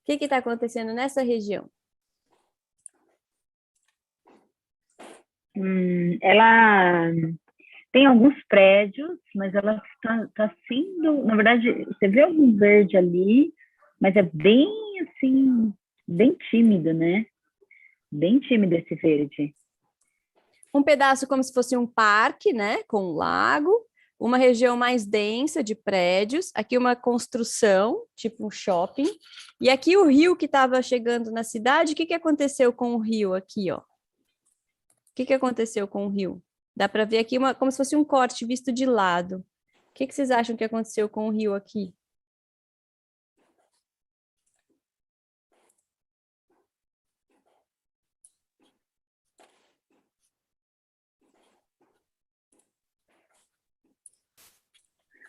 que está acontecendo nessa região? Ela tem alguns prédios, mas ela está sendo, na verdade, você vê algum verde ali, mas é bem assim, bem tímido, né? Bem tímido esse verde. Um pedaço como se fosse um parque, né, com um lago, uma região mais densa de prédios, aqui uma construção, tipo um shopping, e aqui o rio que estava chegando na cidade, o que aconteceu com o rio aqui, ó? O que aconteceu com o rio? Dá para ver aqui como se fosse um corte visto de lado. O que vocês acham que aconteceu com o rio aqui?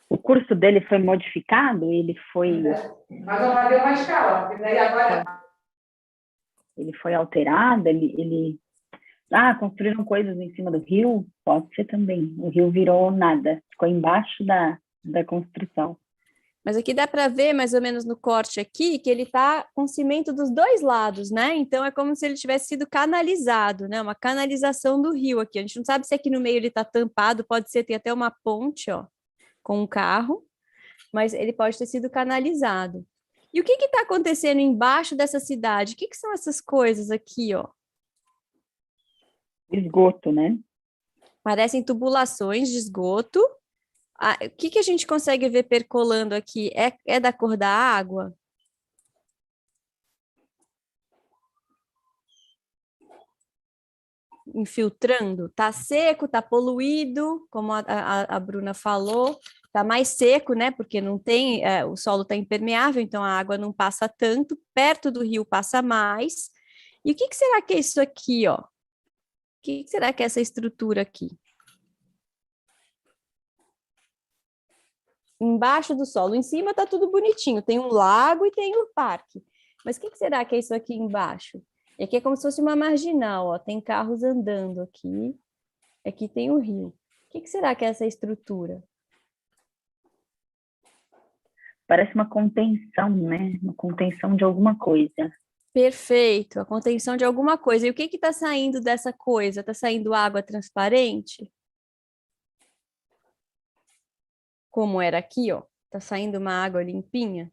O curso dele foi modificado, ele foi... Mas ela deu uma escala, porque daí agora... Ele foi alterado, construíram coisas em cima do rio? Pode ser também. O rio virou nada, ficou embaixo da construção. Mas aqui dá para ver, mais ou menos no corte aqui, que ele está com cimento dos dois lados, né? Então, é como se ele tivesse sido canalizado, né? Uma canalização do rio aqui. A gente não sabe se aqui no meio ele está tampado, pode ser, tem até uma ponte, ó, com um carro, mas ele pode ter sido canalizado. E o que está acontecendo embaixo dessa cidade? O que são essas coisas aqui, ó? Esgoto, né? Parecem tubulações de esgoto. O que a gente consegue ver percolando aqui? É da cor da água? Infiltrando? Tá seco, tá poluído, como a Bruna falou, tá mais seco, né? Porque não tem, o solo tá impermeável, então a água não passa tanto, perto do rio passa mais. E o que será que é isso aqui, ó? O que será que é essa estrutura aqui? Embaixo do solo, em cima tá tudo bonitinho, tem um lago e tem um parque. Mas o que será que é isso aqui embaixo? E aqui é como se fosse uma marginal, ó, tem carros andando aqui. Aqui tem o rio. O que será que é essa estrutura? Parece uma contenção, né? Uma contenção de alguma coisa. Perfeito, a contenção de alguma coisa. E o que está saindo dessa coisa? Está saindo água transparente? Como era aqui, ó. Está saindo uma água limpinha.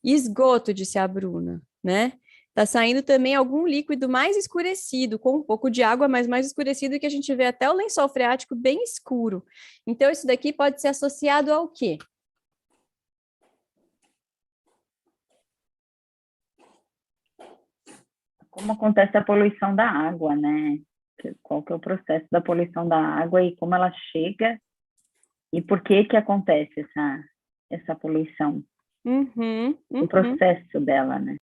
Esgoto, disse a Bruna, né? Está saindo também algum líquido mais escurecido, com um pouco de água, mas mais escurecido, que a gente vê até o lençol freático bem escuro. Então, isso daqui pode ser associado ao quê? Como acontece a poluição da água, né? Qual que é o processo da poluição da água e como ela chega e por que acontece essa poluição? O processo dela, né?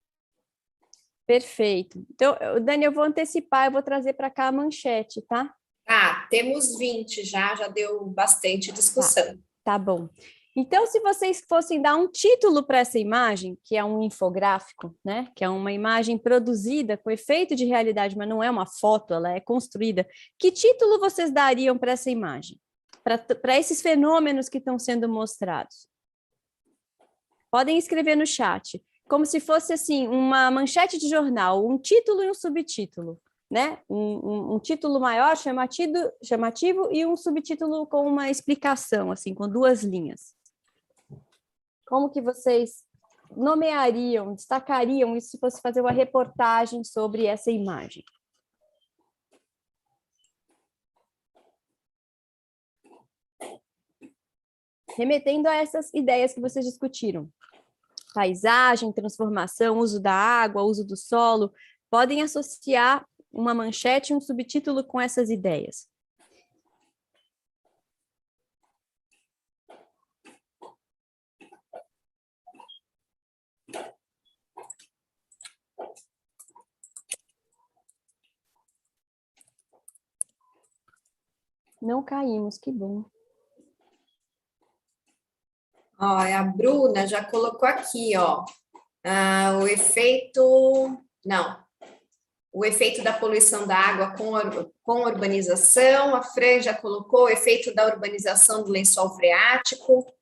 Perfeito. Então, Dani, eu vou antecipar, eu vou trazer para cá a manchete, tá? Ah, temos 20 já deu bastante discussão. Tá bom. Então, se vocês fossem dar um título para essa imagem, que é um infográfico, né? Que é uma imagem produzida com efeito de realidade, mas não é uma foto, ela é construída. Que título vocês dariam para essa imagem? Para esses fenômenos que estão sendo mostrados? Podem escrever no chat. Como se fosse assim, uma manchete de jornal, um título e um subtítulo, né? Um título maior, chamativo, e um subtítulo com uma explicação, assim, com 2 linhas. Como que vocês nomeariam, destacariam isso se fosse fazer uma reportagem sobre essa imagem? Remetendo a essas ideias que vocês discutiram. Paisagem, transformação, uso da água, uso do solo, podem associar uma manchete e um subtítulo com essas ideias. Não caímos, que bom. Ó, a Bruna já colocou aqui, ó, o efeito da poluição da água com urbanização. A Fran já colocou o efeito da urbanização do lençol freático.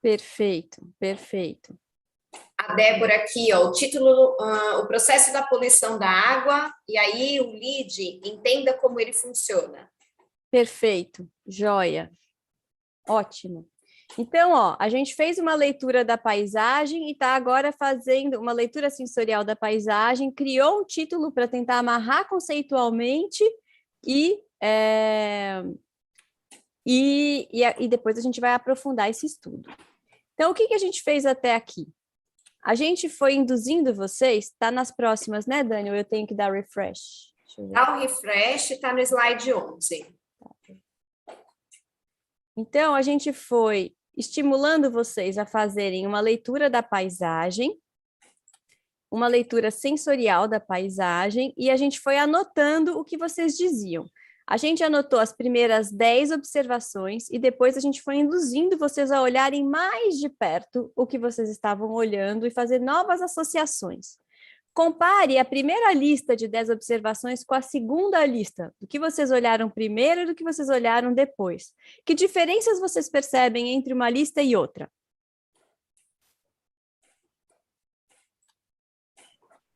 Perfeito, perfeito. A a Débora aqui, ó, o título, o processo da poluição da água, e aí o lead, entenda como ele funciona. Perfeito, joia. Ótimo. Então, ó, a gente fez uma leitura da paisagem e está agora fazendo uma leitura sensorial da paisagem, criou um título para tentar amarrar conceitualmente e depois a gente vai aprofundar esse estudo. Então, o que a gente fez até aqui? A gente foi induzindo vocês, está nas próximas, né, Dani? Ou eu tenho que dar refresh? Deixa eu ver. Dá o refresh, está no slide 11. Então, a gente foi estimulando vocês a fazerem uma leitura da paisagem, uma leitura sensorial da paisagem, e a gente foi anotando o que vocês diziam. A gente anotou as primeiras 10 observações e depois a gente foi induzindo vocês a olharem mais de perto o que vocês estavam olhando e fazer novas associações. Compare a primeira lista de 10 observações com a segunda lista, do que vocês olharam primeiro e do que vocês olharam depois. Que diferenças vocês percebem entre uma lista e outra?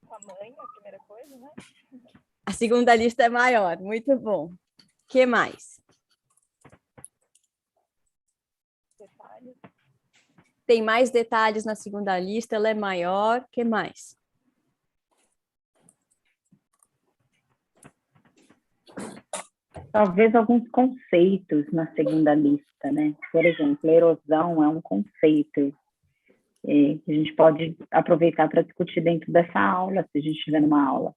O tamanho, a primeira coisa, né? A segunda lista é maior, muito bom. Que mais? Detalhes. Tem mais detalhes na segunda lista, ela é maior. Que mais? Talvez alguns conceitos na segunda lista, né? Por exemplo, erosão é um conceito que a gente pode aproveitar para discutir dentro dessa aula, se a gente estiver numa aula.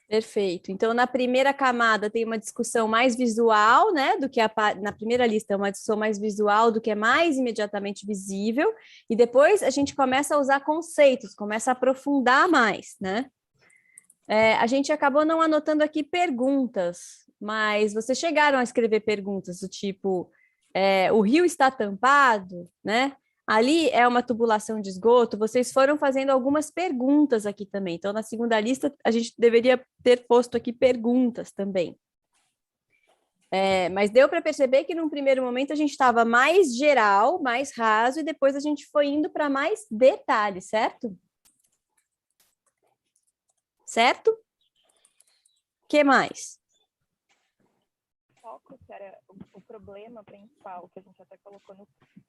Perfeito. Então, na primeira camada tem uma discussão mais visual, né, do que na primeira lista é uma discussão mais visual do que é mais imediatamente visível, e depois a gente começa a usar conceitos, começa a aprofundar mais, né? A gente acabou não anotando aqui perguntas, mas vocês chegaram a escrever perguntas do tipo, o rio está tampado, né? Ali é uma tubulação de esgoto, vocês foram fazendo algumas perguntas aqui também. Então, na segunda lista, a gente deveria ter posto aqui perguntas também. Mas deu para perceber que, num primeiro momento, a gente estava mais geral, mais raso, e depois a gente foi indo para mais detalhes, certo? Certo? O que mais? Foco, que era o problema principal, que a gente até colocou no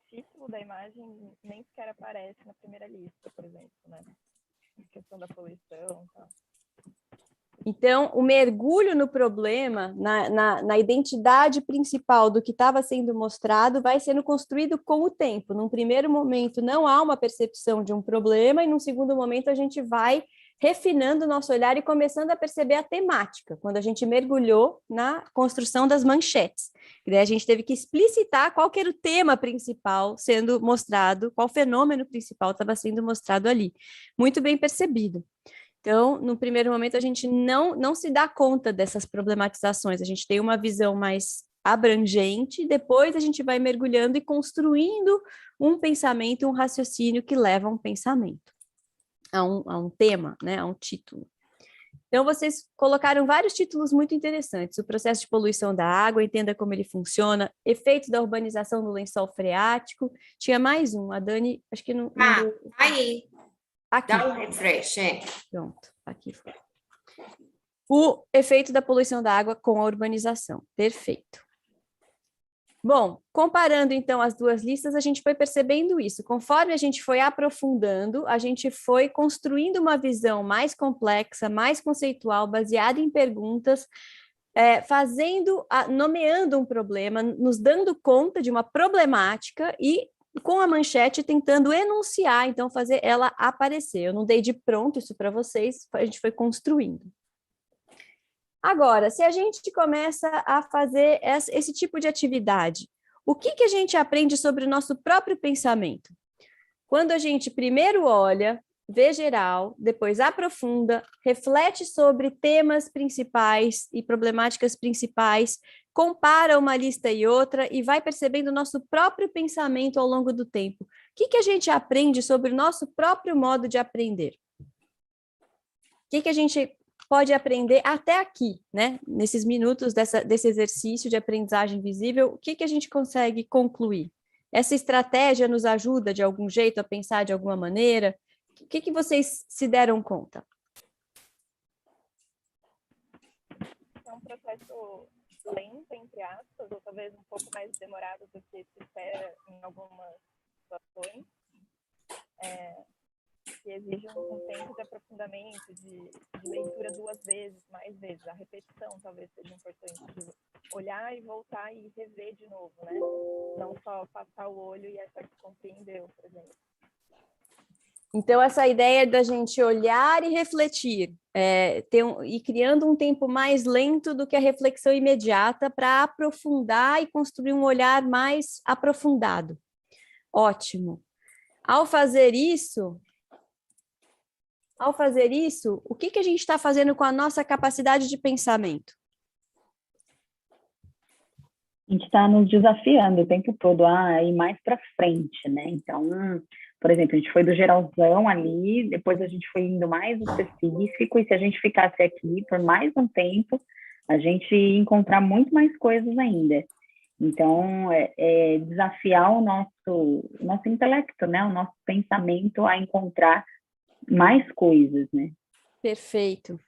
título da imagem, nem sequer aparece na primeira lista, por exemplo, né? A questão da poluição e tal. Então, o mergulho no problema, na identidade principal do que estava sendo mostrado, vai sendo construído com o tempo. Num primeiro momento, não há uma percepção de um problema, e num segundo momento, a gente vai refinando o nosso olhar e começando a perceber a temática, quando a gente mergulhou na construção das manchetes. E daí a gente teve que explicitar qual que era o tema principal sendo mostrado, qual fenômeno principal estava sendo mostrado ali. Muito bem percebido. Então, no primeiro momento, a gente não se dá conta dessas problematizações, a gente tem uma visão mais abrangente, depois a gente vai mergulhando e construindo um pensamento, um raciocínio que leva a um pensamento. A um tema, né, a um título. Então, vocês colocaram vários títulos muito interessantes. O processo de poluição da água, entenda como ele funciona, efeitos da urbanização no lençol freático. Tinha mais um, a Dani, acho que não deu. Aí, Aqui. dá um refresh, Pronto, aqui foi. O efeito da poluição da água com a urbanização. Perfeito. Bom, comparando então as duas listas, a gente foi percebendo isso. Conforme a gente foi aprofundando, a gente foi construindo uma visão mais complexa, mais conceitual, baseada em perguntas, nomeando um problema, nos dando conta de uma problemática e com a manchete tentando enunciar, então fazer ela aparecer. Eu não dei de pronto isso para vocês, a gente foi construindo. Agora, se a gente começa a fazer esse tipo de atividade, o que a gente aprende sobre o nosso próprio pensamento? Quando a gente primeiro olha, vê geral, depois aprofunda, reflete sobre temas principais e problemáticas principais, compara uma lista e outra e vai percebendo o nosso próprio pensamento ao longo do tempo. O que a gente aprende sobre o nosso próprio modo de aprender? O que a gente pode aprender até aqui, né? Nesses minutos desse exercício de aprendizagem visível, o que a gente consegue concluir? Essa estratégia nos ajuda de algum jeito a pensar de alguma maneira? que vocês se deram conta? É um processo lento, entre aspas, ou talvez um pouco mais demorado do que se espera em algumas situações, que exige um tempo de aprofundamento, de leitura 2 vezes, mais vezes. A repetição talvez seja importante, de olhar e voltar e rever de novo, né? Não só passar o olho e achar que compreendeu, por exemplo. Então, essa ideia da gente olhar e refletir, e criando um tempo mais lento do que a reflexão imediata para aprofundar e construir um olhar mais aprofundado. Ótimo. Ao fazer isso, o que a gente está fazendo com a nossa capacidade de pensamento? A gente está nos desafiando o tempo todo a ir mais para frente, né? Então, por exemplo, a gente foi do geralzão ali, depois a gente foi indo mais no específico, e se a gente ficasse aqui por mais um tempo, a gente ia encontrar muito mais coisas ainda. Então, desafiar o nosso intelecto, né? O nosso pensamento a encontrar mais coisas, né? Perfeito.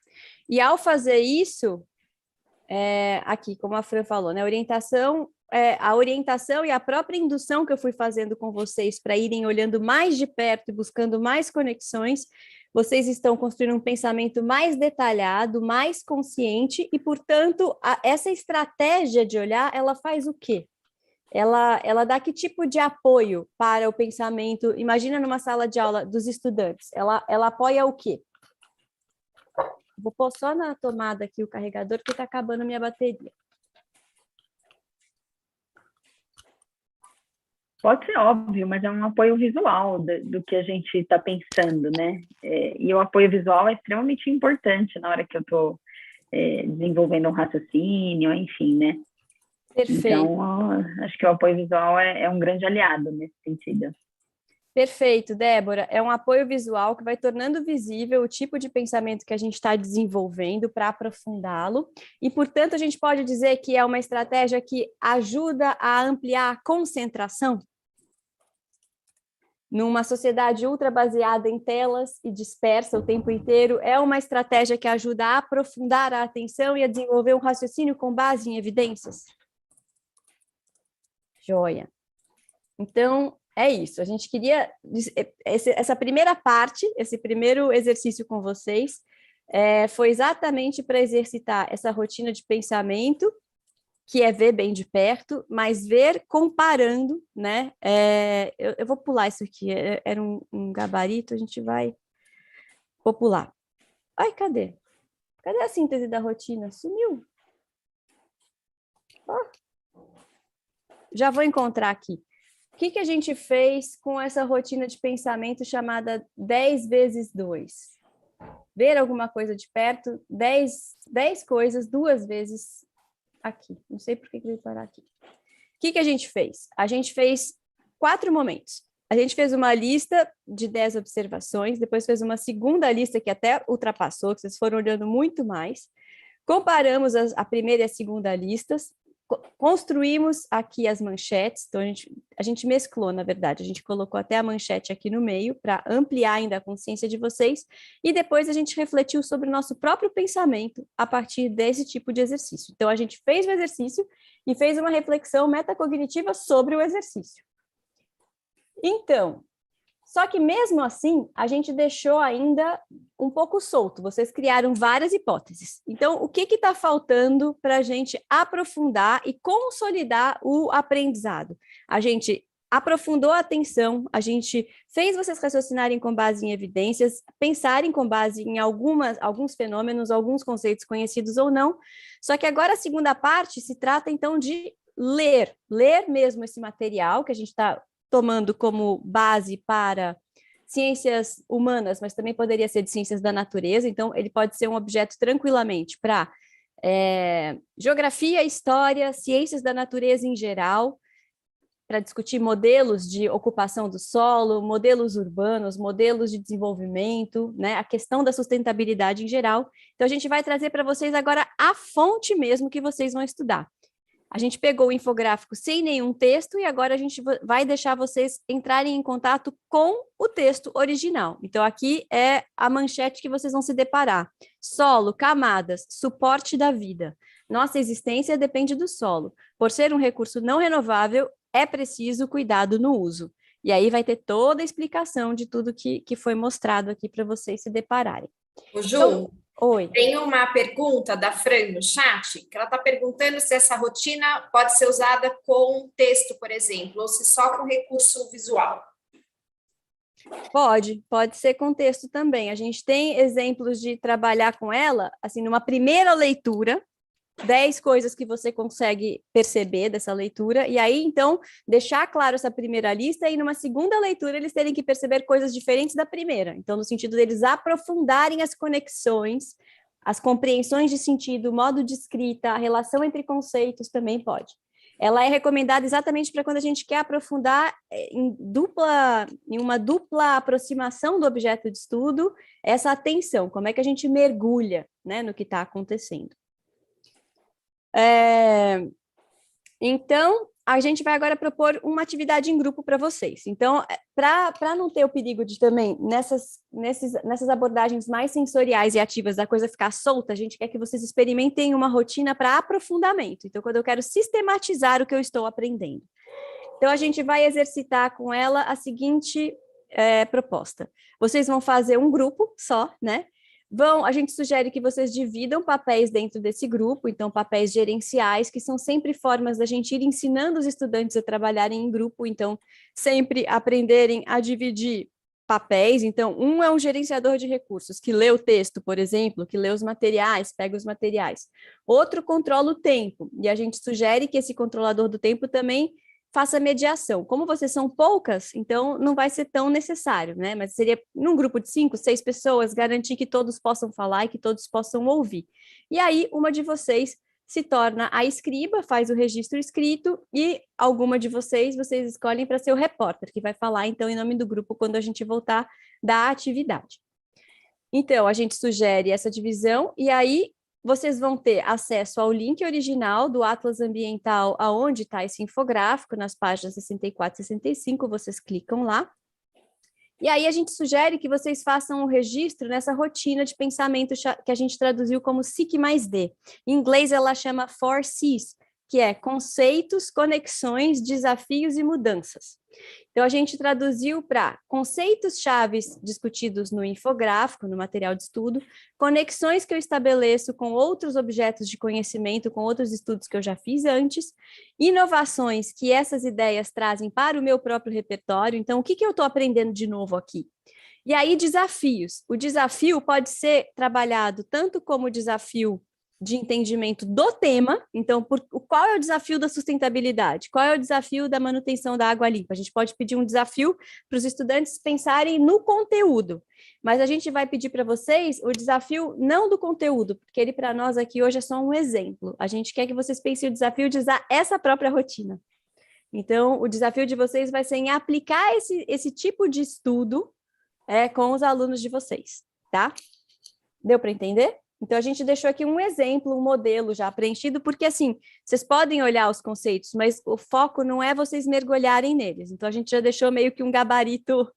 E ao fazer isso, aqui, como a Fran falou, né? A orientação e a própria indução que eu fui fazendo com vocês para irem olhando mais de perto e buscando mais conexões, vocês estão construindo um pensamento mais detalhado, mais consciente e, portanto, essa estratégia de olhar, ela faz o quê? Ela dá que tipo de apoio para o pensamento? Imagina numa sala de aula dos estudantes, ela apoia o quê? Vou pôr só na tomada aqui o carregador, porque está acabando a minha bateria. Pode ser óbvio, mas é um apoio visual do que a gente está pensando, né? E o apoio visual é extremamente importante na hora que eu estou desenvolvendo um raciocínio, enfim, né? Perfeito. Então, acho que o apoio visual é um grande aliado nesse sentido. Perfeito, Débora. É um apoio visual que vai tornando visível o tipo de pensamento que a gente está desenvolvendo para aprofundá-lo. E, portanto, a gente pode dizer que é uma estratégia que ajuda a ampliar a concentração. Numa sociedade ultra baseada em telas e dispersa o tempo inteiro, é uma estratégia que ajuda a aprofundar a atenção e a desenvolver um raciocínio com base em evidências. Joia. Então, é isso. A gente queria... Essa primeira parte, esse primeiro exercício com vocês, foi exatamente para exercitar essa rotina de pensamento, que é ver bem de perto, mas ver comparando, né? Eu vou pular isso aqui, era um gabarito, a gente vou pular. Ai, cadê? Cadê a síntese da rotina? Sumiu. Já vou encontrar aqui. O que a gente fez com essa rotina de pensamento chamada 10 vezes 2? Ver alguma coisa de perto, 10 coisas, 2 vezes aqui. Não sei por que veio parar aqui. O que a gente fez? A gente fez 4 momentos. A gente fez uma lista de 10 observações, depois fez uma segunda lista que até ultrapassou, que vocês foram olhando muito mais. Comparamos a primeira e a segunda listas, construímos aqui as manchetes, então a gente mesclou, na verdade, a gente colocou até a manchete aqui no meio para ampliar ainda a consciência de vocês, e depois a gente refletiu sobre o nosso próprio pensamento a partir desse tipo de exercício. Então, a gente fez o exercício e fez uma reflexão metacognitiva sobre o exercício. Então, só que mesmo assim, a gente deixou ainda um pouco solto, vocês criaram várias hipóteses. Então, o que está faltando para a gente aprofundar e consolidar o aprendizado? A gente aprofundou a atenção, a gente fez vocês raciocinarem com base em evidências, pensarem com base em alguns fenômenos, alguns conceitos conhecidos ou não, só que agora a segunda parte se trata, então, de ler mesmo esse material que a gente está tomando como base para ciências humanas, mas também poderia ser de ciências da natureza, então ele pode ser um objeto tranquilamente para geografia, história, ciências da natureza em geral, para discutir modelos de ocupação do solo, modelos urbanos, modelos de desenvolvimento, né, a questão da sustentabilidade em geral. Então a gente vai trazer para vocês agora a fonte mesmo que vocês vão estudar. A gente pegou o infográfico sem nenhum texto e agora a gente vai deixar vocês entrarem em contato com o texto original. Então, aqui é a manchete que vocês vão se deparar. Solo, camadas, suporte da vida. Nossa existência depende do solo. Por ser um recurso não renovável, é preciso cuidado no uso. E aí vai ter toda a explicação de tudo que foi mostrado aqui para vocês se depararem. Ô, Ju, Então, oi. Tem uma pergunta da Fran no chat, que ela está perguntando se essa rotina pode ser usada com texto, por exemplo, ou se só com recurso visual. Pode ser com texto também. A gente tem exemplos de trabalhar com ela, assim, numa primeira leitura, 10 coisas que você consegue perceber dessa leitura, e aí, então, deixar claro essa primeira lista, e numa segunda leitura eles terem que perceber coisas diferentes da primeira. Então, no sentido deles aprofundarem as conexões, as compreensões de sentido, modo de escrita, a relação entre conceitos também pode. Ela é recomendada exatamente para quando a gente quer aprofundar em uma dupla aproximação do objeto de estudo, essa atenção, como é que a gente mergulha, né, no que está acontecendo. Então, a gente vai agora propor uma atividade em grupo para vocês. Então, para não ter o perigo de também, nessas abordagens mais sensoriais e ativas da coisa ficar solta, a gente quer que vocês experimentem uma rotina para aprofundamento. Então, quando eu quero sistematizar o que eu estou aprendendo. Então, a gente vai exercitar com ela a seguinte proposta. Vocês vão fazer um grupo só, né? A gente sugere que vocês dividam papéis dentro desse grupo, então papéis gerenciais, que são sempre formas da gente ir ensinando os estudantes a trabalharem em grupo, então sempre aprenderem a dividir papéis. Então, um é um gerenciador de recursos, que lê o texto, por exemplo, que lê os materiais, pega os materiais. Outro controla o tempo, e a gente sugere que esse controlador do tempo também faça mediação. Como vocês são poucas, então não vai ser tão necessário, né? Mas seria, num grupo de 5, 6 pessoas, garantir que todos possam falar e que todos possam ouvir. E aí, uma de vocês se torna a escriba, faz o registro escrito, e alguma de vocês escolhem para ser o repórter, que vai falar, então, em nome do grupo, quando a gente voltar da atividade. Então, a gente sugere essa divisão, e aí vocês vão ter acesso ao link original do Atlas Ambiental, aonde está esse infográfico, nas páginas 64 e 65, vocês clicam lá. E aí a gente sugere que vocês façam um registro nessa rotina de pensamento que a gente traduziu como SIC mais D. Em inglês ela chama 4Cs, que é conceitos, conexões, desafios e mudanças. Então, a gente traduziu para conceitos chaves discutidos no infográfico, no material de estudo, conexões que eu estabeleço com outros objetos de conhecimento, com outros estudos que eu já fiz antes, inovações que essas ideias trazem para o meu próprio repertório. Então, o que eu estou aprendendo de novo aqui? E aí, desafios. O desafio pode ser trabalhado tanto como desafio de entendimento do tema, então, qual é o desafio da sustentabilidade? Qual é o desafio da manutenção da água limpa? A gente pode pedir um desafio para os estudantes pensarem no conteúdo, mas a gente vai pedir para vocês o desafio não do conteúdo, porque ele para nós aqui hoje é só um exemplo. A gente quer que vocês pensem o desafio de usar essa própria rotina. Então, o desafio de vocês vai ser em aplicar esse tipo de estudo com os alunos de vocês, tá? Deu para entender? Então, a gente deixou aqui um exemplo, um modelo já preenchido, porque, assim, vocês podem olhar os conceitos, mas o foco não é vocês mergulharem neles. Então, a gente já deixou meio que um gabarito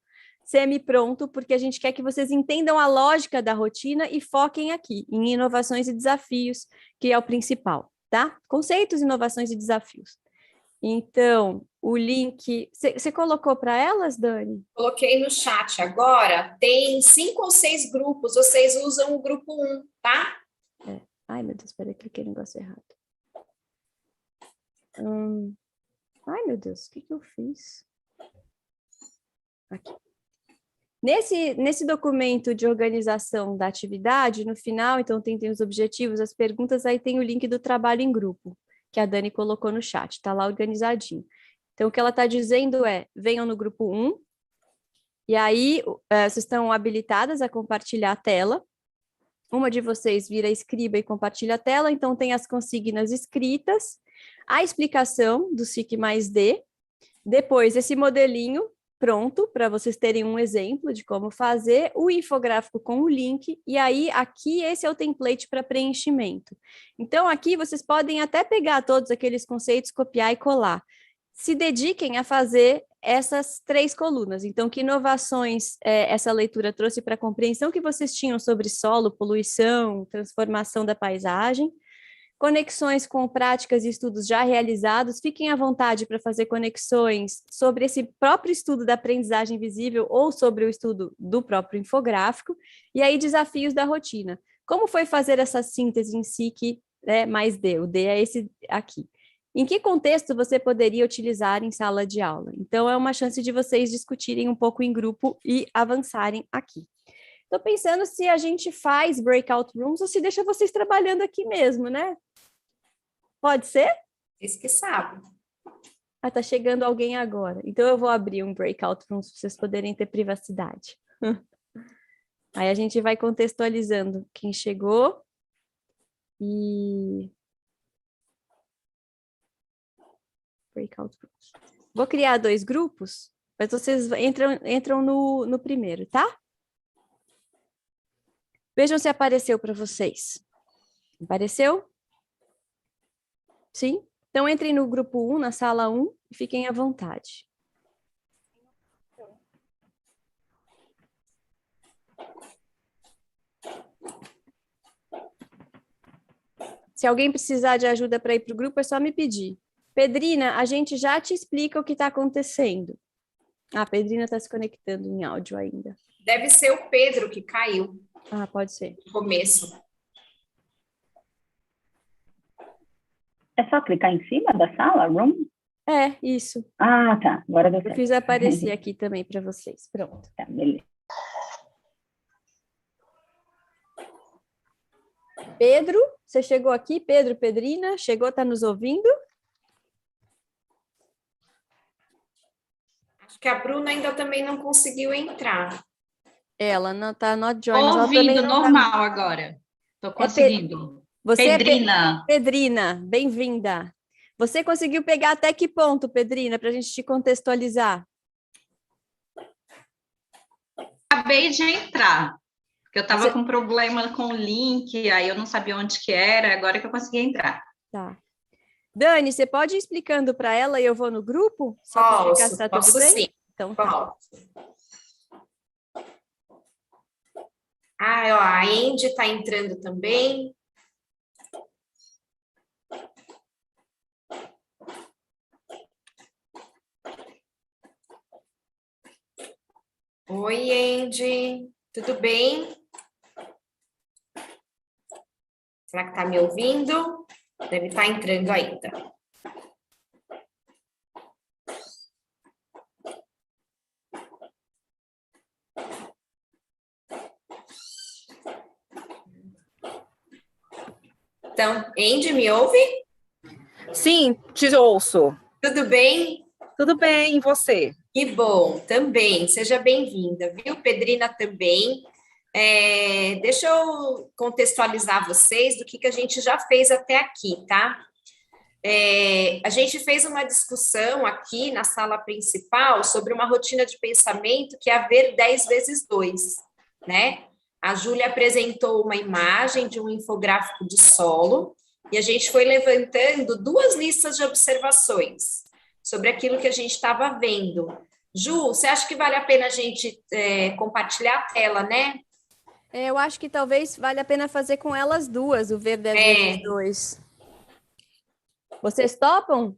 semi-pronto, porque a gente quer que vocês entendam a lógica da rotina e foquem aqui, em inovações e desafios, que é o principal, tá? Conceitos, inovações e desafios. Então, o link... Você colocou para elas, Dani? Coloquei no chat agora. Tem 5 ou 6 grupos. Vocês usam o grupo 1, tá? Ai, meu Deus, peraí, cliquei no negócio errado. Ai, meu Deus, o que eu fiz? Aqui. Nesse documento de organização da atividade, no final, então, tem os objetivos, as perguntas, aí tem o link do trabalho em grupo, que a Dani colocou no chat, está lá organizadinho. Então, o que ela está dizendo é, venham no grupo 1, e aí vocês estão habilitadas a compartilhar a tela. Uma de vocês vira escriba e compartilha a tela, então tem as consignas escritas, a explicação do SIC mais D, depois esse modelinho pronto para vocês terem um exemplo de como fazer, o infográfico com o link, e aí aqui esse é o template para preenchimento. Então aqui vocês podem até pegar todos aqueles conceitos, copiar e colar. Se dediquem a fazer essas 3 colunas. Então, que inovações essa leitura trouxe para a compreensão que vocês tinham sobre solo, poluição, transformação da paisagem, conexões com práticas e estudos já realizados, fiquem à vontade para fazer conexões sobre esse próprio estudo da aprendizagem visível ou sobre o estudo do próprio infográfico, e aí desafios da rotina. Como foi fazer essa síntese em si que mais D? O D é esse aqui. Em que contexto você poderia utilizar em sala de aula? Então, é uma chance de vocês discutirem um pouco em grupo e avançarem aqui. Estou pensando se a gente faz breakout rooms ou se deixa vocês trabalhando aqui mesmo, né? Pode ser? Vocês que sabem. Ah, tá chegando alguém agora. Então, eu vou abrir um breakout room para vocês poderem ter privacidade. Aí a gente vai contextualizando quem chegou e... breakout rooms. Vou criar 2 grupos, mas vocês entram no primeiro, tá? Vejam se apareceu para vocês. Apareceu? Sim? Então, entrem no grupo 1, na sala 1, e fiquem à vontade. Se alguém precisar de ajuda para ir para o grupo, é só me pedir. Pedrina, a gente já te explica o que está acontecendo. Ah, a Pedrina está se conectando em áudio ainda. Deve ser o Pedro que caiu Ah, pode ser. no começo. É só clicar em cima da sala, room? É, isso. Ah, tá. Agora deu Eu certo. fiz aparecer aqui também para vocês. Pronto. Tá, beleza. Pedro, você chegou aqui? Pedro, Pedrina, chegou, está nos ouvindo? Acho que a Bruna ainda também não conseguiu entrar. Ela não está not join, mas ela também Ouvindo não normal agora. Estou conseguindo. Você Pedrina. Pedrina, bem-vinda. Você conseguiu pegar até que ponto, Pedrina, para a gente te contextualizar? Acabei de entrar. Porque eu estava com problema com o link, aí eu não sabia onde que era, agora que eu consegui entrar. Tá. Dani, você pode ir explicando para ela e eu vou no grupo? Só para explicar se tá tudo Posso bem? sim. Então tá. Ah, ó, a Andy está entrando também. Oi, Andy. Tudo bem? Será que está me ouvindo? Deve estar entrando ainda. Então, Andy, me ouve? Sim, te ouço. Tudo bem? Tudo bem, e você? Que bom, também. Seja bem-vinda, viu? Pedrina também. Deixa eu contextualizar vocês do que a gente já fez até aqui, tá? A gente fez uma discussão aqui na sala principal sobre uma rotina de pensamento que é a ver 10 vezes 2, né? A Júlia apresentou uma imagem de um infográfico de solo e a gente foi levantando 2 listas de observações sobre aquilo que a gente estava vendo. Ju, você acha que vale a pena a gente compartilhar a tela, né? Eu acho que talvez valha a pena fazer com elas duas, o ver 10 vezes 2. Vocês topam?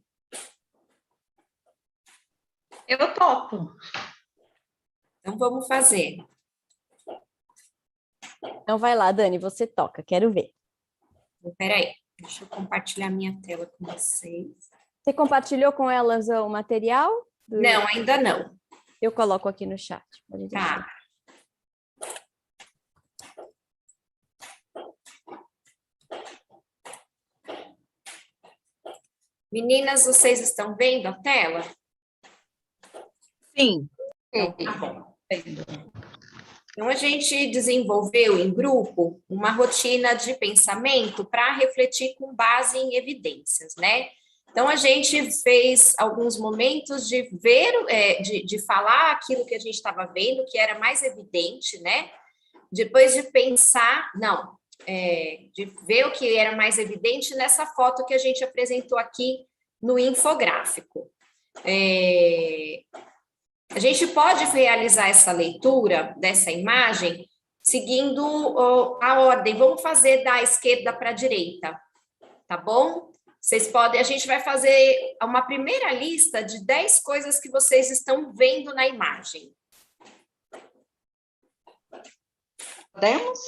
Eu topo. Então, vamos fazer. Então vai lá, Dani, você toca, quero ver. Espera aí, deixa eu compartilhar minha tela com vocês. Você compartilhou com elas o material? Não, ainda não. Eu coloco aqui no chat. Pode deixar. Tá. Meninas, vocês estão vendo a tela? Sim. Tá bom. Então, a gente desenvolveu em grupo uma rotina de pensamento para refletir com base em evidências, né? Então, a gente fez alguns momentos de ver, de falar aquilo que a gente estava vendo, que era mais evidente, né? Depois de pensar, de ver o que era mais evidente nessa foto que a gente apresentou aqui no infográfico. A gente pode realizar essa leitura dessa imagem seguindo a ordem. Vamos fazer da esquerda para a direita, tá bom? A gente vai fazer uma primeira lista de 10 coisas que vocês estão vendo na imagem. Podemos?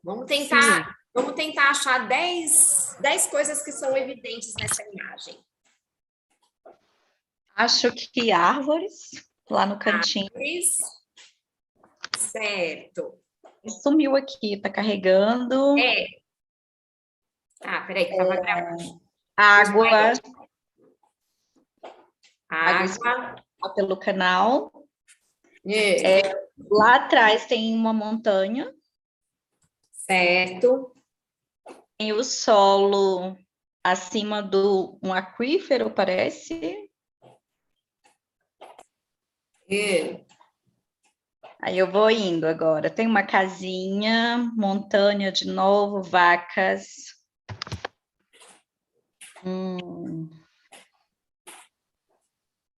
Vamos tentar achar 10 coisas que são evidentes nessa imagem. Acho que árvores, lá no cantinho. Árvores. Certo. Sumiu aqui, tá carregando. Peraí, que estava gravando. Água. Água. Pelo canal. Lá atrás tem uma montanha. Certo. Tem o solo acima do um aquífero, parece. Aí eu vou indo agora. Tem uma casinha, montanha de novo, vacas.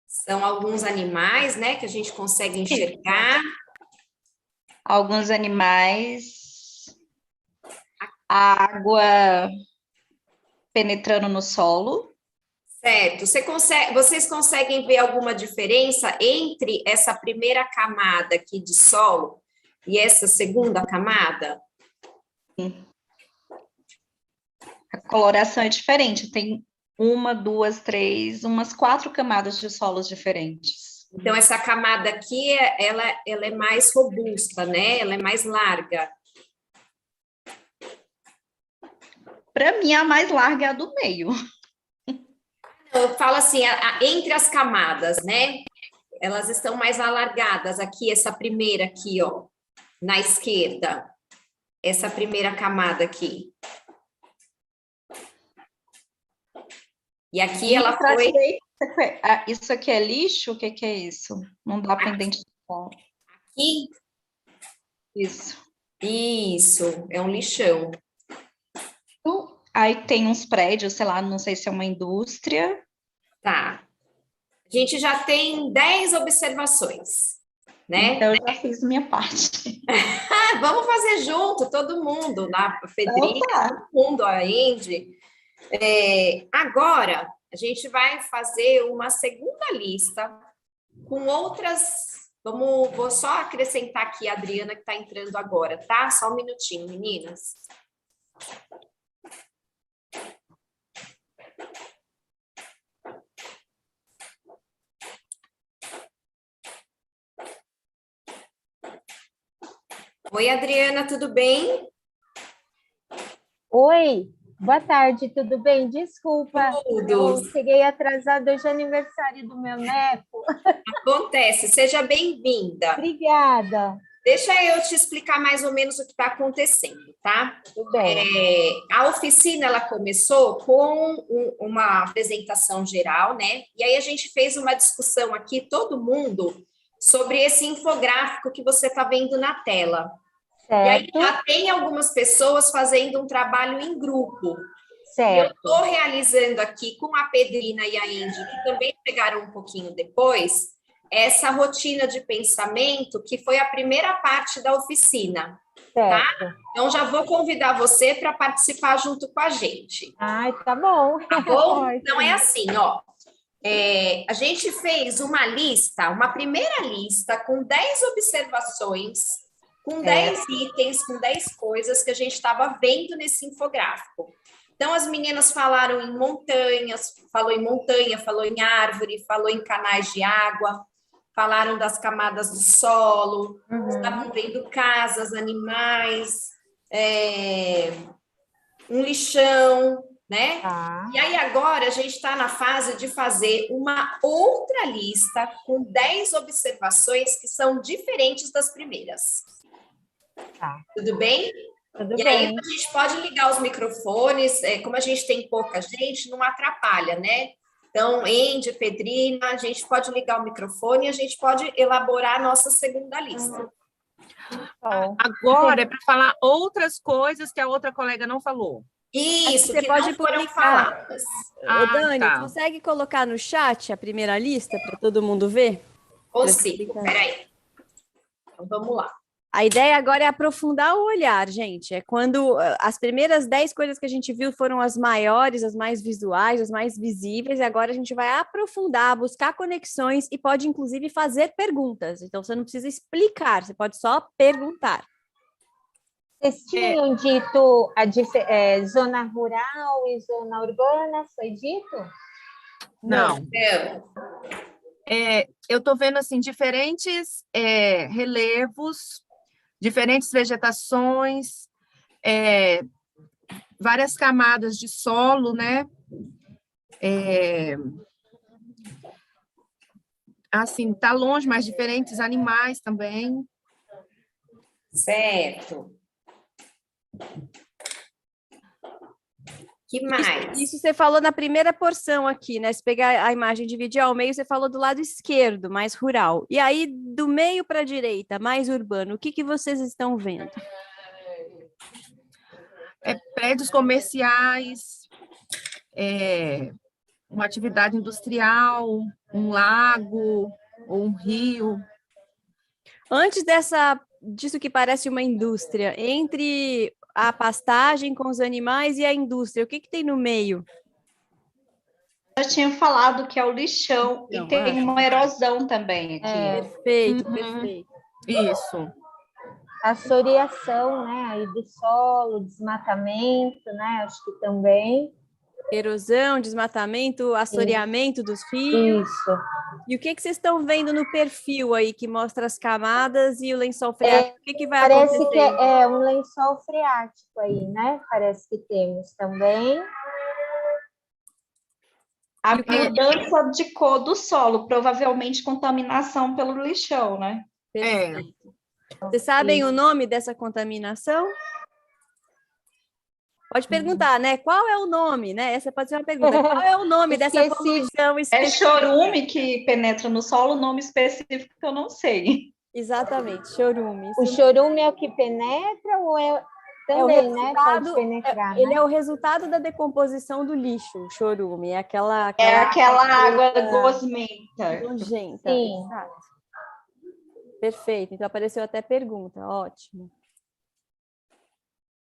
São alguns animais, né, que a gente consegue enxergar. Alguns animais. Água penetrando no solo. Certo. Vocês conseguem ver alguma diferença entre essa primeira camada aqui de solo e essa segunda camada? A coloração é diferente. Tem 1, 2, 3, umas 4 camadas de solos diferentes. Então, essa camada aqui, ela é mais robusta, né? Ela é mais larga. Para mim, a mais larga é a do meio. Eu falo assim, entre as camadas, né? Elas estão mais alargadas aqui, essa primeira aqui, ó, na esquerda. Essa primeira camada aqui. E aqui ela foi... Isso aqui é lixo? O que é isso? Não dá para identificar. Aqui? Isso, é um lixão. Aí tem uns prédios, sei lá, não sei se é uma indústria. Tá. A gente já tem 10 observações, né? Então, eu já fiz minha parte. Vamos fazer junto, todo mundo, a Pedrinha, todo mundo, a Andy. Agora, a gente vai fazer uma segunda lista com outras... Vou só acrescentar aqui a Adriana, que está entrando agora, tá? Só um minutinho, meninas. Oi, Adriana, tudo bem? Oi, boa tarde, tudo bem? Desculpa, Tudo. eu cheguei atrasada, hoje é aniversário do meu neto. Acontece, seja bem-vinda. Obrigada. Deixa eu te explicar mais ou menos o que está acontecendo, tá? Tudo bem. A oficina, ela começou com uma apresentação geral, né? E aí a gente fez uma discussão aqui, todo mundo, sobre esse infográfico que você está vendo na tela. Certo. E aí já tem algumas pessoas fazendo um trabalho em grupo. Certo. E eu estou realizando aqui com a Pedrina e a Andy, que também pegaram um pouquinho depois, essa rotina de pensamento, que foi a primeira parte da oficina. Certo. Tá? Então, já vou convidar você para participar junto com a gente. Ai, tá bom. Tá bom? Então, é assim, ó. A gente fez uma lista, uma primeira lista com 10 observações, com 10 itens, com 10 coisas que a gente estava vendo nesse infográfico. Então, as meninas falaram em montanhas, falou em montanha, falou em árvore, falou em canais de água, falaram das camadas do solo, estavam vendo casas, animais, um lixão, né? Tá. E aí agora a gente está na fase de fazer uma outra lista com 10 observações que são diferentes das primeiras. Tá. Tudo bem? Tudo E aí bem. a gente pode ligar os microfones, como a gente tem pouca gente, não atrapalha, né? Então, Andy, Pedrina, a gente pode ligar o microfone e a gente pode elaborar a nossa segunda lista. Bom, Agora é para falar outras coisas que a outra colega não falou. Isso, Você que pode não foram publicar. faladas. Ô, Dani, tá. consegue colocar no chat a primeira lista para todo mundo ver? Consigo, peraí. Então, vamos lá. A ideia agora é aprofundar o olhar, gente. É quando as primeiras 10 coisas que a gente viu foram as maiores, as mais visuais, as mais visíveis, e agora a gente vai aprofundar, buscar conexões e pode, inclusive, fazer perguntas. Então, você não precisa explicar, você pode só perguntar. vocês tinham dito zona rural e zona urbana, foi dito? Não. Não. Eu estou vendo assim diferentes relevos, diferentes vegetações, várias camadas de solo, né? Assim, tá longe, mas diferentes animais também. Certo. Que mais? Isso você falou na primeira porção aqui, né? Se pegar a imagem e dividir ao meio, você falou do lado esquerdo, mais rural. E aí, do meio para a direita, mais urbano, o que vocês estão vendo? Prédios comerciais, uma atividade industrial, um lago ou um rio. Antes disso que parece uma indústria, entre a pastagem com os animais e a indústria, o que tem no meio? Já tinha falado que é o lixão e tem uma erosão também aqui. Perfeito, perfeito. Isso. Assoreação, né? Aí do solo, desmatamento, né? Acho que também. Erosão, desmatamento, assoreamento dos rios. Isso. E o que vocês estão vendo no perfil aí, que mostra as camadas e o lençol freático? O que vai Parece acontecer? que é um lençol freático aí, né? Parece que temos também. A mudança de cor do solo, provavelmente contaminação pelo lixão, né? Perfeito. Vocês sabem o nome dessa contaminação? Pode perguntar, né? Qual é o nome, né? Essa pode ser uma pergunta. Qual é o nome dessa poluição específica? É chorume que penetra no solo, o nome específico que eu não sei. Exatamente, chorume. O chorume é o que penetra ou é também, né? Pode penetrar, ele né? é o resultado da decomposição do lixo, o chorume. É aquela água gosmenta. Nojenta. Sim. Exato. Perfeito. Então apareceu até pergunta. Ótimo.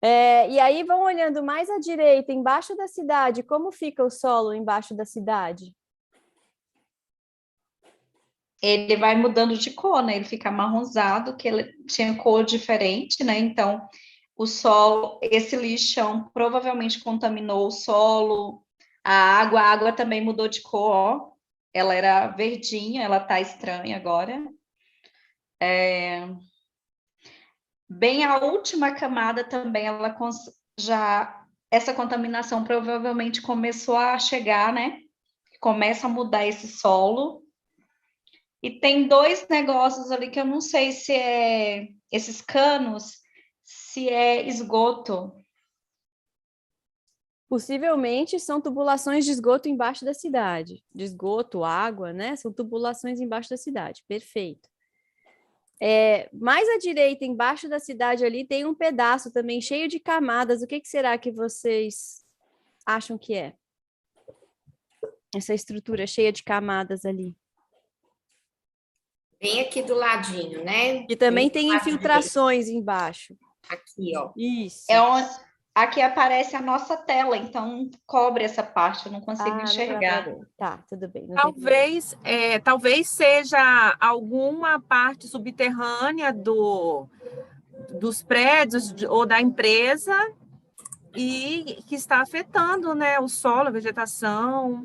E aí vão olhando mais à direita, embaixo da cidade. Como fica o solo embaixo da cidade? Ele vai mudando de cor, né? Ele fica amarronzado, que ele tinha cor diferente, né? Então, o solo, esse lixão provavelmente contaminou o solo, a água também mudou de cor, ó. Ela era verdinha, ela tá estranha agora. Bem, a última camada também, essa contaminação provavelmente começou a chegar, né? Começa a mudar esse solo. E tem dois negócios ali que eu não sei se é esses canos, se é esgoto. Possivelmente são tubulações de esgoto embaixo da cidade. De esgoto, água, né? São tubulações embaixo da cidade. Perfeito. Mais à direita, embaixo da cidade ali, tem um pedaço também cheio de camadas. O que será que vocês acham que é? Essa estrutura cheia de camadas ali. Bem aqui do ladinho, né? E também tem infiltrações embaixo. Aqui, ó. Isso. Aqui aparece a nossa tela, então cobre essa parte, eu não consigo enxergar. Tá, tudo bem. Talvez seja alguma parte subterrânea dos prédios ou da empresa e que está afetando, né, o solo, a vegetação.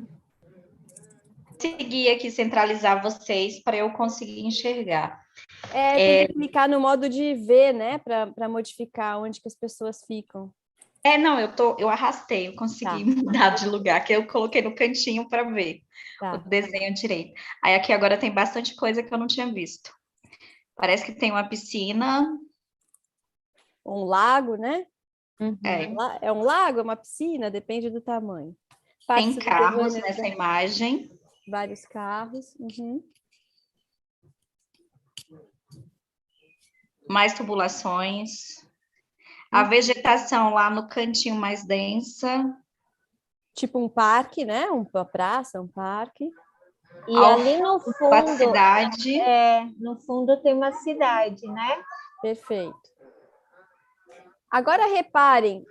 Conseguir aqui centralizar vocês para eu conseguir enxergar. Tem que clicar no modo de ver, né, para modificar onde que as pessoas ficam. Não, eu arrastei, eu consegui mudar de lugar, que eu coloquei no cantinho para ver o desenho direito. Aí aqui agora tem bastante coisa que eu não tinha visto. Parece que tem uma piscina. ou um lago, né? É. É um lago, é uma piscina, depende do tamanho. Tem carros subterrâneas, nessa imagem. vários carros. Mais tubulações. A vegetação lá no cantinho mais densa. Tipo um parque, né? Uma praça, um parque. E ali no fundo, a cidade. No fundo tem uma cidade, né? Perfeito. Agora reparem,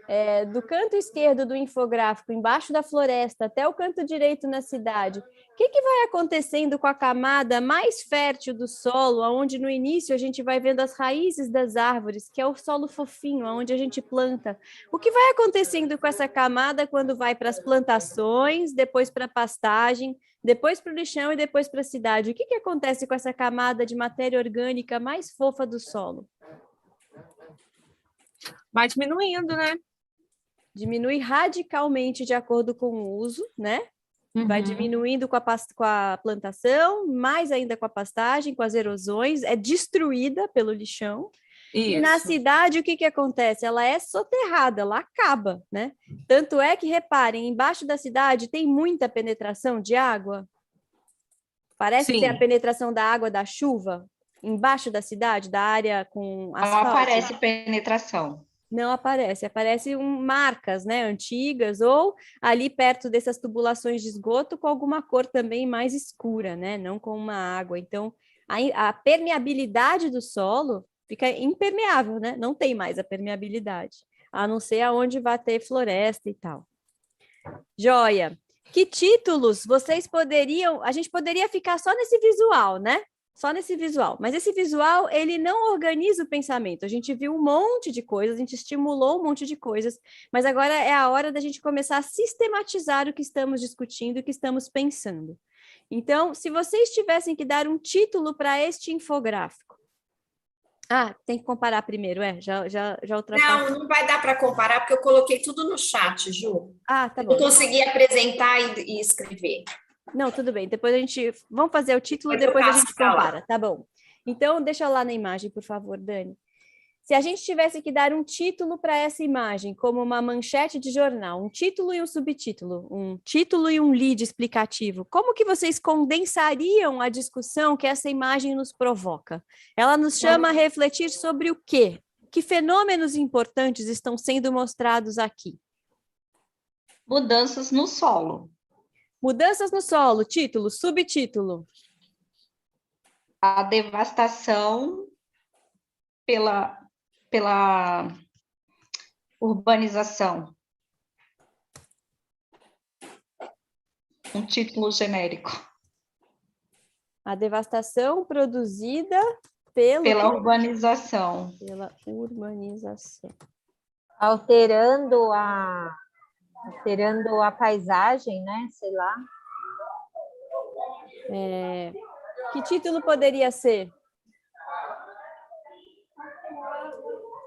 do canto esquerdo do infográfico, embaixo da floresta, até o canto direito na cidade, o que vai acontecendo com a camada mais fértil do solo, onde no início a gente vai vendo as raízes das árvores, que é o solo fofinho, onde a gente planta. O que vai acontecendo com essa camada quando vai para as plantações, depois para a pastagem, depois para o lixão e depois para a cidade? O que acontece com essa camada de matéria orgânica mais fofa do solo? Vai diminuindo, né? Diminui radicalmente de acordo com o uso, né? Vai diminuindo com a plantação, mais ainda com a pastagem, com as erosões, é destruída pelo lixão. Isso. E na cidade, o que acontece? Ela é soterrada, ela acaba, né? Tanto é que, reparem, embaixo da cidade tem muita penetração de água. Parece que tem a penetração da água da chuva embaixo da cidade, da área com asfalto. Não aparece penetração. Não aparece, aparecem marcas, né, antigas, ou ali perto dessas tubulações de esgoto com alguma cor também mais escura, né, não com uma água. Então, a permeabilidade do solo fica impermeável, né, não tem mais a permeabilidade, a não ser aonde vai ter floresta e tal. Joia! Que títulos vocês poderiam... A gente poderia ficar só nesse visual, né? Só nesse visual. Mas esse visual, ele não organiza o pensamento. A gente viu um monte de coisas, a gente estimulou um monte de coisas, mas agora é a hora da gente começar a sistematizar o que estamos discutindo, o que estamos pensando. Então, se vocês tivessem que dar um título para este infográfico... Ah, tem que comparar primeiro, já ultrapassou. Não vai dar para comparar, porque eu coloquei tudo no chat, Ju. Ah, tá bom. Eu consegui apresentar e escrever. Não, tudo bem. Depois a gente... Vamos fazer o título, depois a gente compara. Tá bom. Então, deixa lá na imagem, por favor, Dani. Se a gente tivesse que dar um título para essa imagem, como uma manchete de jornal, um título e um subtítulo, um título e um lead explicativo, como que vocês condensariam a discussão que essa imagem nos provoca? Ela nos chama a refletir sobre o quê? Que fenômenos importantes estão sendo mostrados aqui? Mudanças no solo. Mudanças no solo, título, subtítulo. A devastação pela urbanização. Um título genérico. A devastação produzida pela urbanização. Pela urbanização. Alterando a paisagem, né? Sei lá. Que título poderia ser?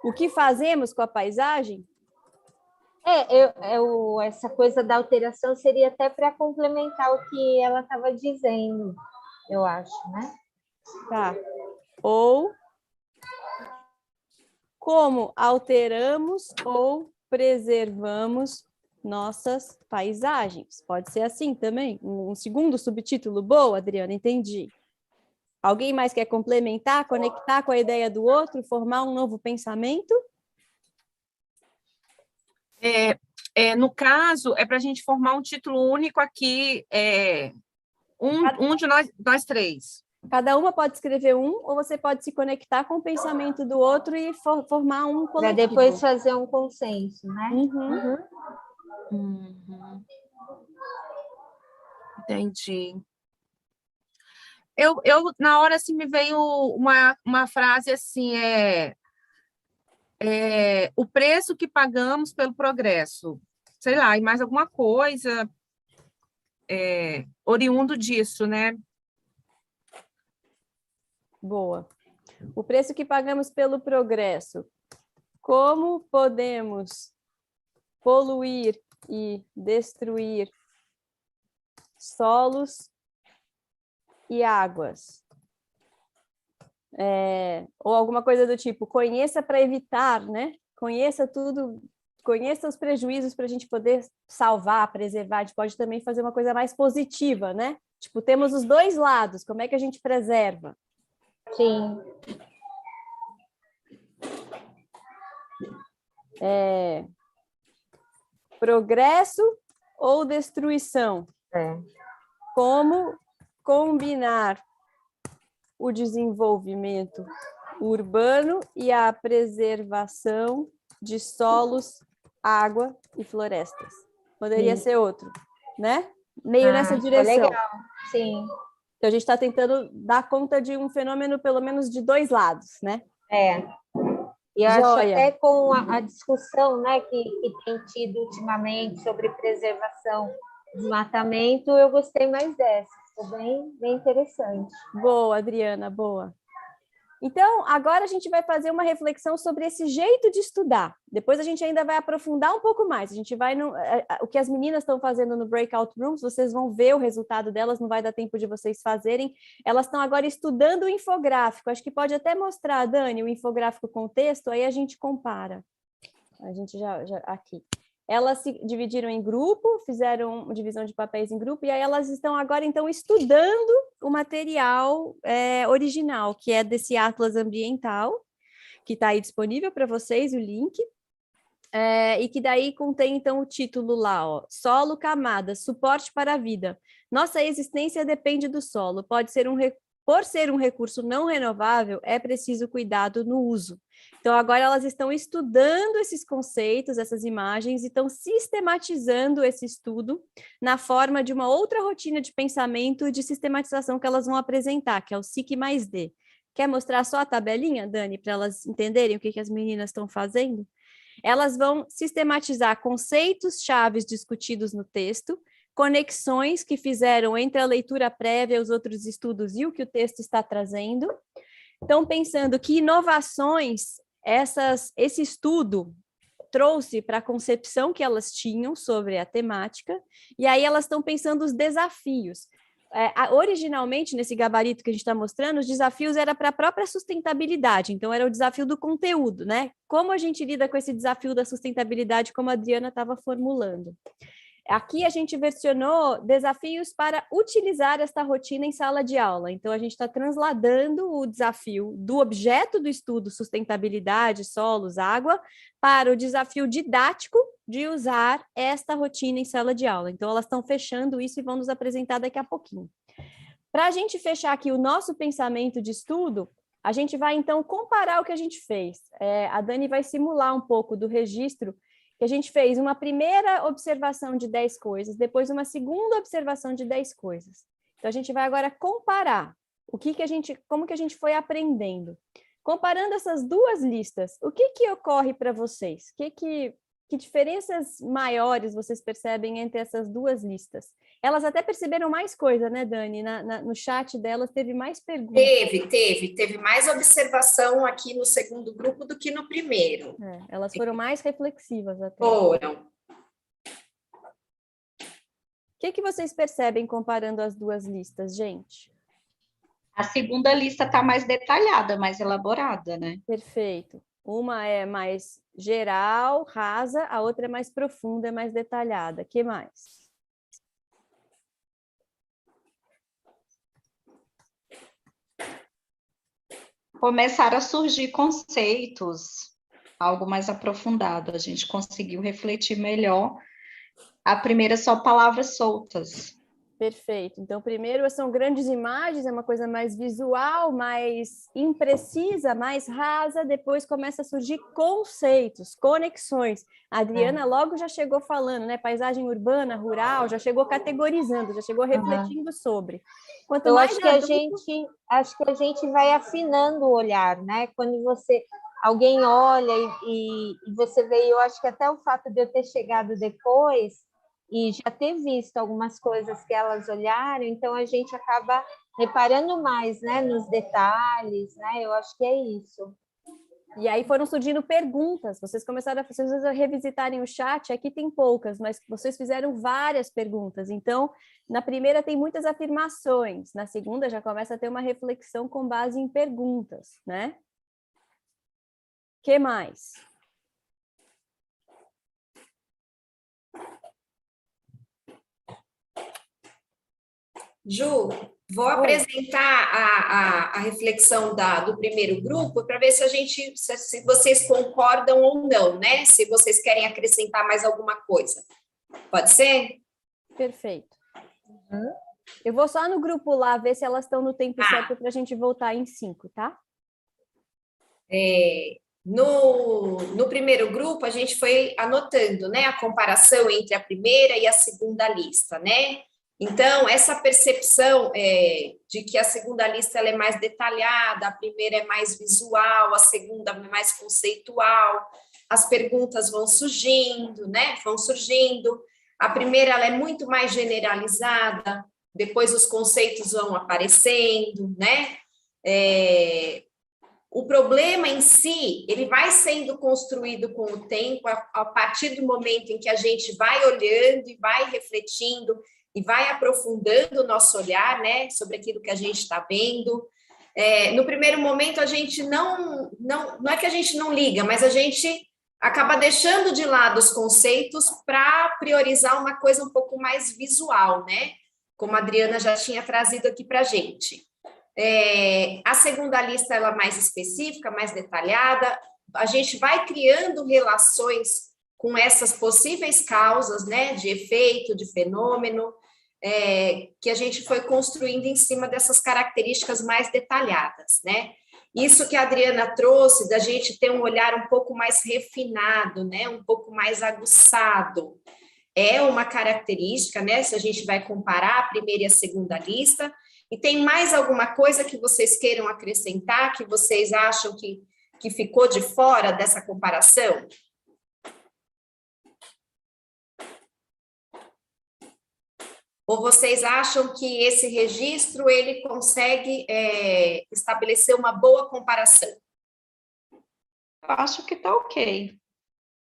O que fazemos com a paisagem? Essa coisa da alteração seria até para complementar o que ela estava dizendo, eu acho, né? Tá. Ou como alteramos ou preservamos nossas paisagens. Pode ser assim também. Um segundo subtítulo. Boa, Adriana, entendi. Alguém mais quer complementar, conectar com a ideia do outro, formar um novo pensamento? No caso, é para a gente formar um título único aqui, um de nós três. Cada uma pode escrever um, ou você pode se conectar com o pensamento do outro e formar um coletivo. Para depois fazer um consenso, né? Entendi. Eu, na hora, assim, me veio uma frase assim, o preço que pagamos pelo progresso. Sei lá, e mais alguma coisa oriundo disso, né? Boa. O preço que pagamos pelo progresso. Como podemos poluir e destruir solos e águas? Ou alguma coisa do tipo, conheça para evitar, né? Conheça tudo, conheça os prejuízos para a gente poder salvar, preservar. A gente pode também fazer uma coisa mais positiva, né? Tipo, temos os dois lados, como é que a gente preserva? Sim. Progresso ou destruição? Como combinar o desenvolvimento urbano e a preservação de solos, água e florestas? Poderia ser outro, né? Meio nessa direção. Legal, sim. Então, a gente está tentando dar conta de um fenômeno, pelo menos, de dois lados, né? E eu acho Joia. até com a discussão, né, que tem tido ultimamente sobre preservação, desmatamento, eu gostei mais dessa. Ficou bem interessante. Boa, Adriana, boa. Então, agora a gente vai fazer uma reflexão sobre esse jeito de estudar. Depois a gente ainda vai aprofundar um pouco mais. A gente vai o que as meninas estão fazendo no Breakout Rooms, vocês vão ver o resultado delas, não vai dar tempo de vocês fazerem. Elas estão agora estudando o infográfico. Acho que pode até mostrar, Dani, o infográfico com texto, aí a gente compara. A gente já aqui. Elas se dividiram em grupo, fizeram uma divisão de papéis em grupo, e aí elas estão agora, então, estudando o material original, que é desse Atlas Ambiental, que está aí disponível para vocês, o link, e que daí contém, então, o título lá, ó, Solo, Camadas, Suporte para a Vida. Nossa existência depende do solo, por ser um recurso não renovável, é preciso cuidado no uso. Então, agora elas estão estudando esses conceitos, essas imagens, e estão sistematizando esse estudo na forma de uma outra rotina de pensamento e de sistematização que elas vão apresentar, que é o SIC mais D. Quer mostrar só a tabelinha, Dani, para elas entenderem o que as meninas estão fazendo? Elas vão sistematizar conceitos chaves discutidos no texto, conexões que fizeram entre a leitura prévia, os outros estudos e o que o texto está trazendo. Estão pensando que inovações esse estudo trouxe para a concepção que elas tinham sobre a temática, e aí elas estão pensando os desafios. Originalmente, nesse gabarito que a gente está mostrando, os desafios eram para a própria sustentabilidade, então era o desafio do conteúdo, né? Como a gente lida com esse desafio da sustentabilidade, como a Adriana estava formulando. Aqui a gente versionou desafios para utilizar esta rotina em sala de aula. Então, a gente está transladando o desafio do objeto do estudo, sustentabilidade, solos, água, para o desafio didático de usar esta rotina em sala de aula. Então, elas estão fechando isso e vão nos apresentar daqui a pouquinho. Para a gente fechar aqui o nosso pensamento de estudo, a gente vai, então, comparar o que a gente fez. A Dani vai simular um pouco do registro que a gente fez uma primeira observação de 10 coisas, depois uma segunda observação de 10 coisas. Então, a gente vai agora comparar como que a gente foi aprendendo. Comparando essas duas listas, o que ocorre para vocês? Que diferenças maiores vocês percebem entre essas duas listas? Elas até perceberam mais coisa, né, Dani? No chat delas teve mais perguntas. Teve mais observação aqui no segundo grupo do que no primeiro. Elas foram mais reflexivas até. Foram. O que vocês percebem comparando as duas listas, gente? A segunda lista está mais detalhada, mais elaborada, né? Perfeito. Uma é mais geral, rasa, a outra é mais profunda, é mais detalhada. O que mais? Começaram a surgir conceitos, algo mais aprofundado. A gente conseguiu refletir melhor. A primeira só palavras soltas. Perfeito. Então, primeiro são grandes imagens, é uma coisa mais visual, mais imprecisa, mais rasa. Depois começa a surgir conceitos, conexões. A Adriana logo já chegou falando, né? Paisagem urbana, rural, já chegou categorizando, já chegou refletindo sobre. Quanto mais acho que a gente vai afinando o olhar, né? Quando alguém olha e você vê, eu acho que até o fato de eu ter chegado depois e já ter visto algumas coisas que elas olharam, então a gente acaba reparando mais, né, nos detalhes, né? Eu acho que é isso. E aí foram surgindo perguntas, vocês começaram a revisitarem o chat, aqui tem poucas, mas vocês fizeram várias perguntas. Então, na primeira tem muitas afirmações, na segunda já começa a ter uma reflexão com base em perguntas, né? Que mais? Ju, vou apresentar a reflexão do primeiro grupo para ver se vocês concordam ou não, né? Se vocês querem acrescentar mais alguma coisa. Pode ser? Perfeito. Eu vou só no grupo lá ver se elas estão no tempo certo para a gente voltar em 5, tá? No primeiro grupo, a gente foi anotando, né, a comparação entre a primeira e a segunda lista, né? Então, essa percepção de que a segunda lista ela é mais detalhada, a primeira é mais visual, a segunda é mais conceitual, as perguntas vão surgindo, né? Vão surgindo. A primeira ela é muito mais generalizada, depois os conceitos vão aparecendo, né? O problema em si, ele vai sendo construído com o tempo, a partir do momento em que a gente vai olhando e vai refletindo, e vai aprofundando o nosso olhar, né, sobre aquilo que a gente está vendo. No primeiro momento, a gente não é que a gente não liga, mas a gente acaba deixando de lado os conceitos para priorizar uma coisa um pouco mais visual, né, como a Adriana já tinha trazido aqui para a gente. A segunda lista ela é mais específica, mais detalhada, a gente vai criando relações com essas possíveis causas, né, de efeito, de fenômeno, que a gente foi construindo em cima dessas características mais detalhadas, né? Isso que a Adriana trouxe, da gente ter um olhar um pouco mais refinado, né, um pouco mais aguçado, é uma característica, né, se a gente vai comparar a primeira e a segunda lista. E tem mais alguma coisa que vocês queiram acrescentar, que vocês acham que ficou de fora dessa comparação? Ou vocês acham que esse registro ele consegue estabelecer uma boa comparação? Eu acho que está ok.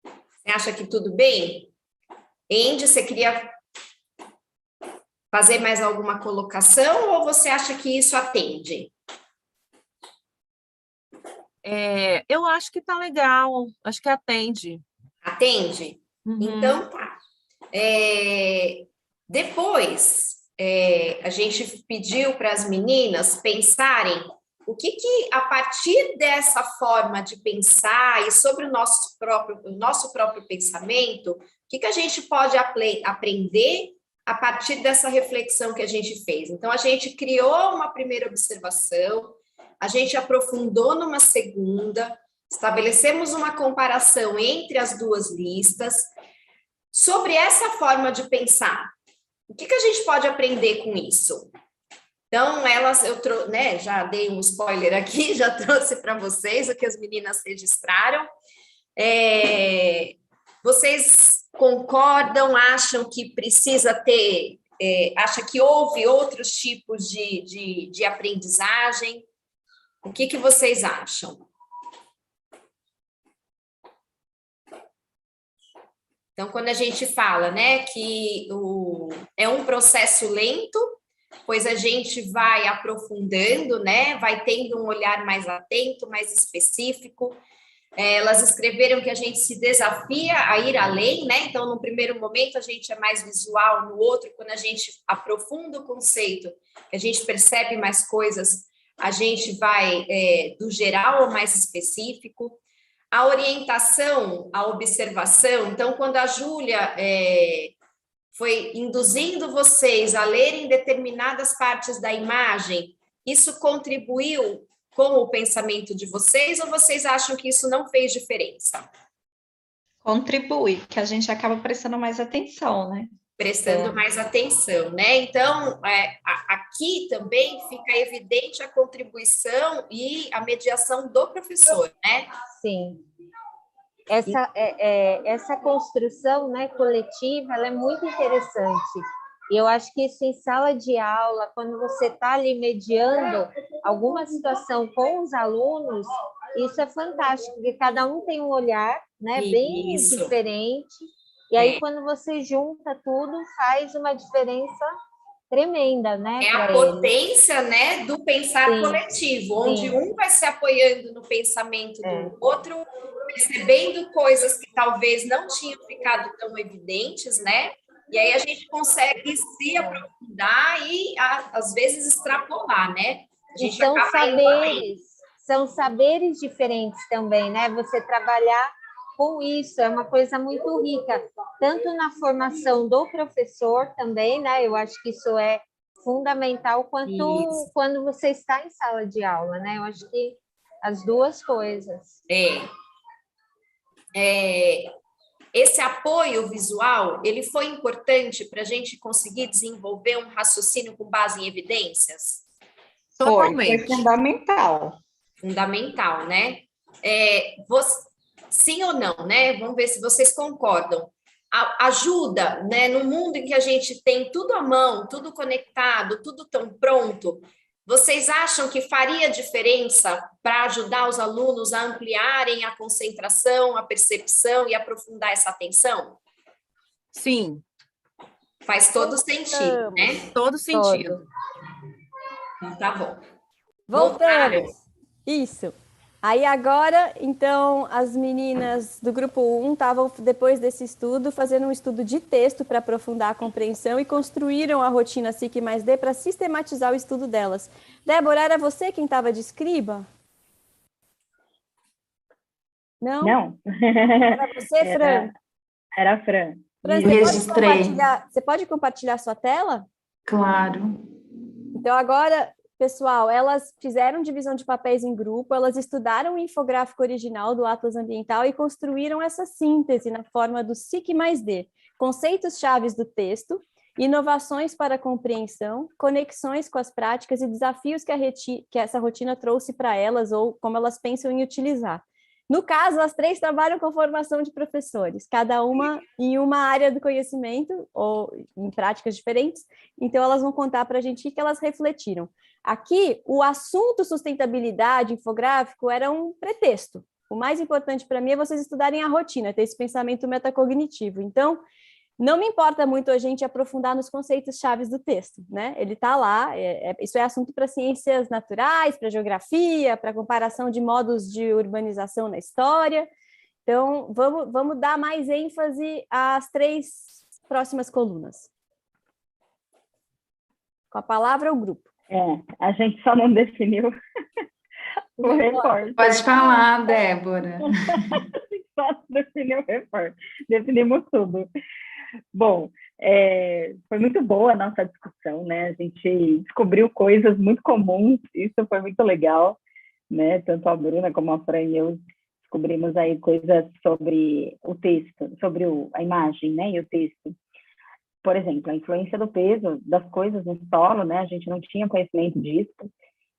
Você acha que tudo bem? Andy, você queria fazer mais alguma colocação ou você acha que isso atende? Eu acho que está legal, acho que atende. Atende? Uhum. Então, tá. Depois, a gente pediu para as meninas pensarem o que a partir dessa forma de pensar e sobre o nosso próprio pensamento, o que a gente pode aprender a partir dessa reflexão que a gente fez. Então, a gente criou uma primeira observação, a gente aprofundou numa segunda, estabelecemos uma comparação entre as duas listas. Sobre essa forma de pensar, o que a gente pode aprender com isso? Então, já dei um spoiler aqui, já trouxe para vocês o que as meninas registraram. Vocês concordam, acham que precisa ter, acha que houve outros tipos de aprendizagem? O que vocês acham? Então, quando a gente fala, né, que é um processo lento, pois a gente vai aprofundando, né, vai tendo um olhar mais atento, mais específico. Elas escreveram que a gente se desafia a ir além, né? Então, no primeiro momento, a gente é mais visual, no outro, quando a gente aprofunda o conceito, que a gente percebe mais coisas, a gente vai do geral ao mais específico. A orientação, a observação, então, quando a Júlia foi induzindo vocês a lerem determinadas partes da imagem, isso contribuiu com o pensamento de vocês, ou vocês acham que isso não fez diferença? Contribui, que a gente acaba prestando mais atenção, né? Prestando mais atenção, né? Então, aqui também fica evidente a contribuição e a mediação do professor, né? Sim. Essa construção, né, coletiva, ela é muito interessante. E eu acho que isso em sala de aula, quando você está ali mediando alguma situação com os alunos, isso é fantástico, porque cada um tem um olhar, né, bem Isso. diferente, e aí quando você junta tudo, faz uma diferença tremenda, né, É a para eles. potência, né, do pensar Sim, coletivo, onde sim. um vai se apoiando no pensamento do outro, percebendo coisas que talvez não tinham ficado tão evidentes, né? E aí a gente consegue se aprofundar e, às vezes, extrapolar, né? A E gente são acaba indo além. saberes diferentes também, né? Você trabalhar com isso é uma coisa muito rica, tanto na formação do professor também, né? Eu acho que isso é fundamental, quanto Isso. quando você está em sala de aula, né? Eu acho que as duas coisas. Esse apoio visual, ele foi importante para a gente conseguir desenvolver um raciocínio com base em evidências? Foi Totalmente. fundamental. Fundamental, né? Sim ou não, né? Vamos ver se vocês concordam. Ajuda, né? No mundo em que a gente tem tudo à mão, tudo conectado, tudo tão pronto, vocês acham que faria diferença para ajudar os alunos a ampliarem a concentração, a percepção e aprofundar essa atenção? Sim, Faz todo sentido, né? todo sentido. Então, tá bom. Voltamos. Isso. Aí agora, então, as meninas do grupo 1 estavam, depois desse estudo, fazendo um estudo de texto para aprofundar a compreensão e construíram a rotina SIC mais D para sistematizar o estudo delas. Débora, era você quem estava de escriba? Não? Não. Era você, Fran? Era a Fran. Fran, você pode compartilhar sua tela? Claro. Então, agora, pessoal, elas fizeram divisão de papéis em grupo, elas estudaram o infográfico original do Atlas Ambiental e construíram essa síntese na forma do SIC mais D. Conceitos chaves do texto, inovações para a compreensão, conexões com as práticas e desafios que essa rotina trouxe para elas ou como elas pensam em utilizar. No caso, as três trabalham com formação de professores, cada uma em uma área do conhecimento ou em práticas diferentes, então elas vão contar para a gente o que elas refletiram. Aqui, o assunto sustentabilidade, infográfico, era um pretexto. O mais importante para mim é vocês estudarem a rotina, ter esse pensamento metacognitivo. Então, não me importa muito a gente aprofundar nos conceitos chaves do texto, né? Ele está lá, isso é assunto para ciências naturais, para geografia, para comparação de modos de urbanização na história. Então, vamos dar mais ênfase às três próximas colunas. Com a palavra, o grupo. A gente só não definiu o repórter. Pode falar, Débora. A gente só definiu o repórter. Definimos tudo. Bom, foi muito boa a nossa discussão, né? A gente descobriu coisas muito comuns, isso foi muito legal, né? Tanto a Bruna como a Fran e eu descobrimos aí coisas sobre o texto, sobre a imagem, né? E o texto. Por exemplo, a influência do peso das coisas no solo, né? A gente não tinha conhecimento disso,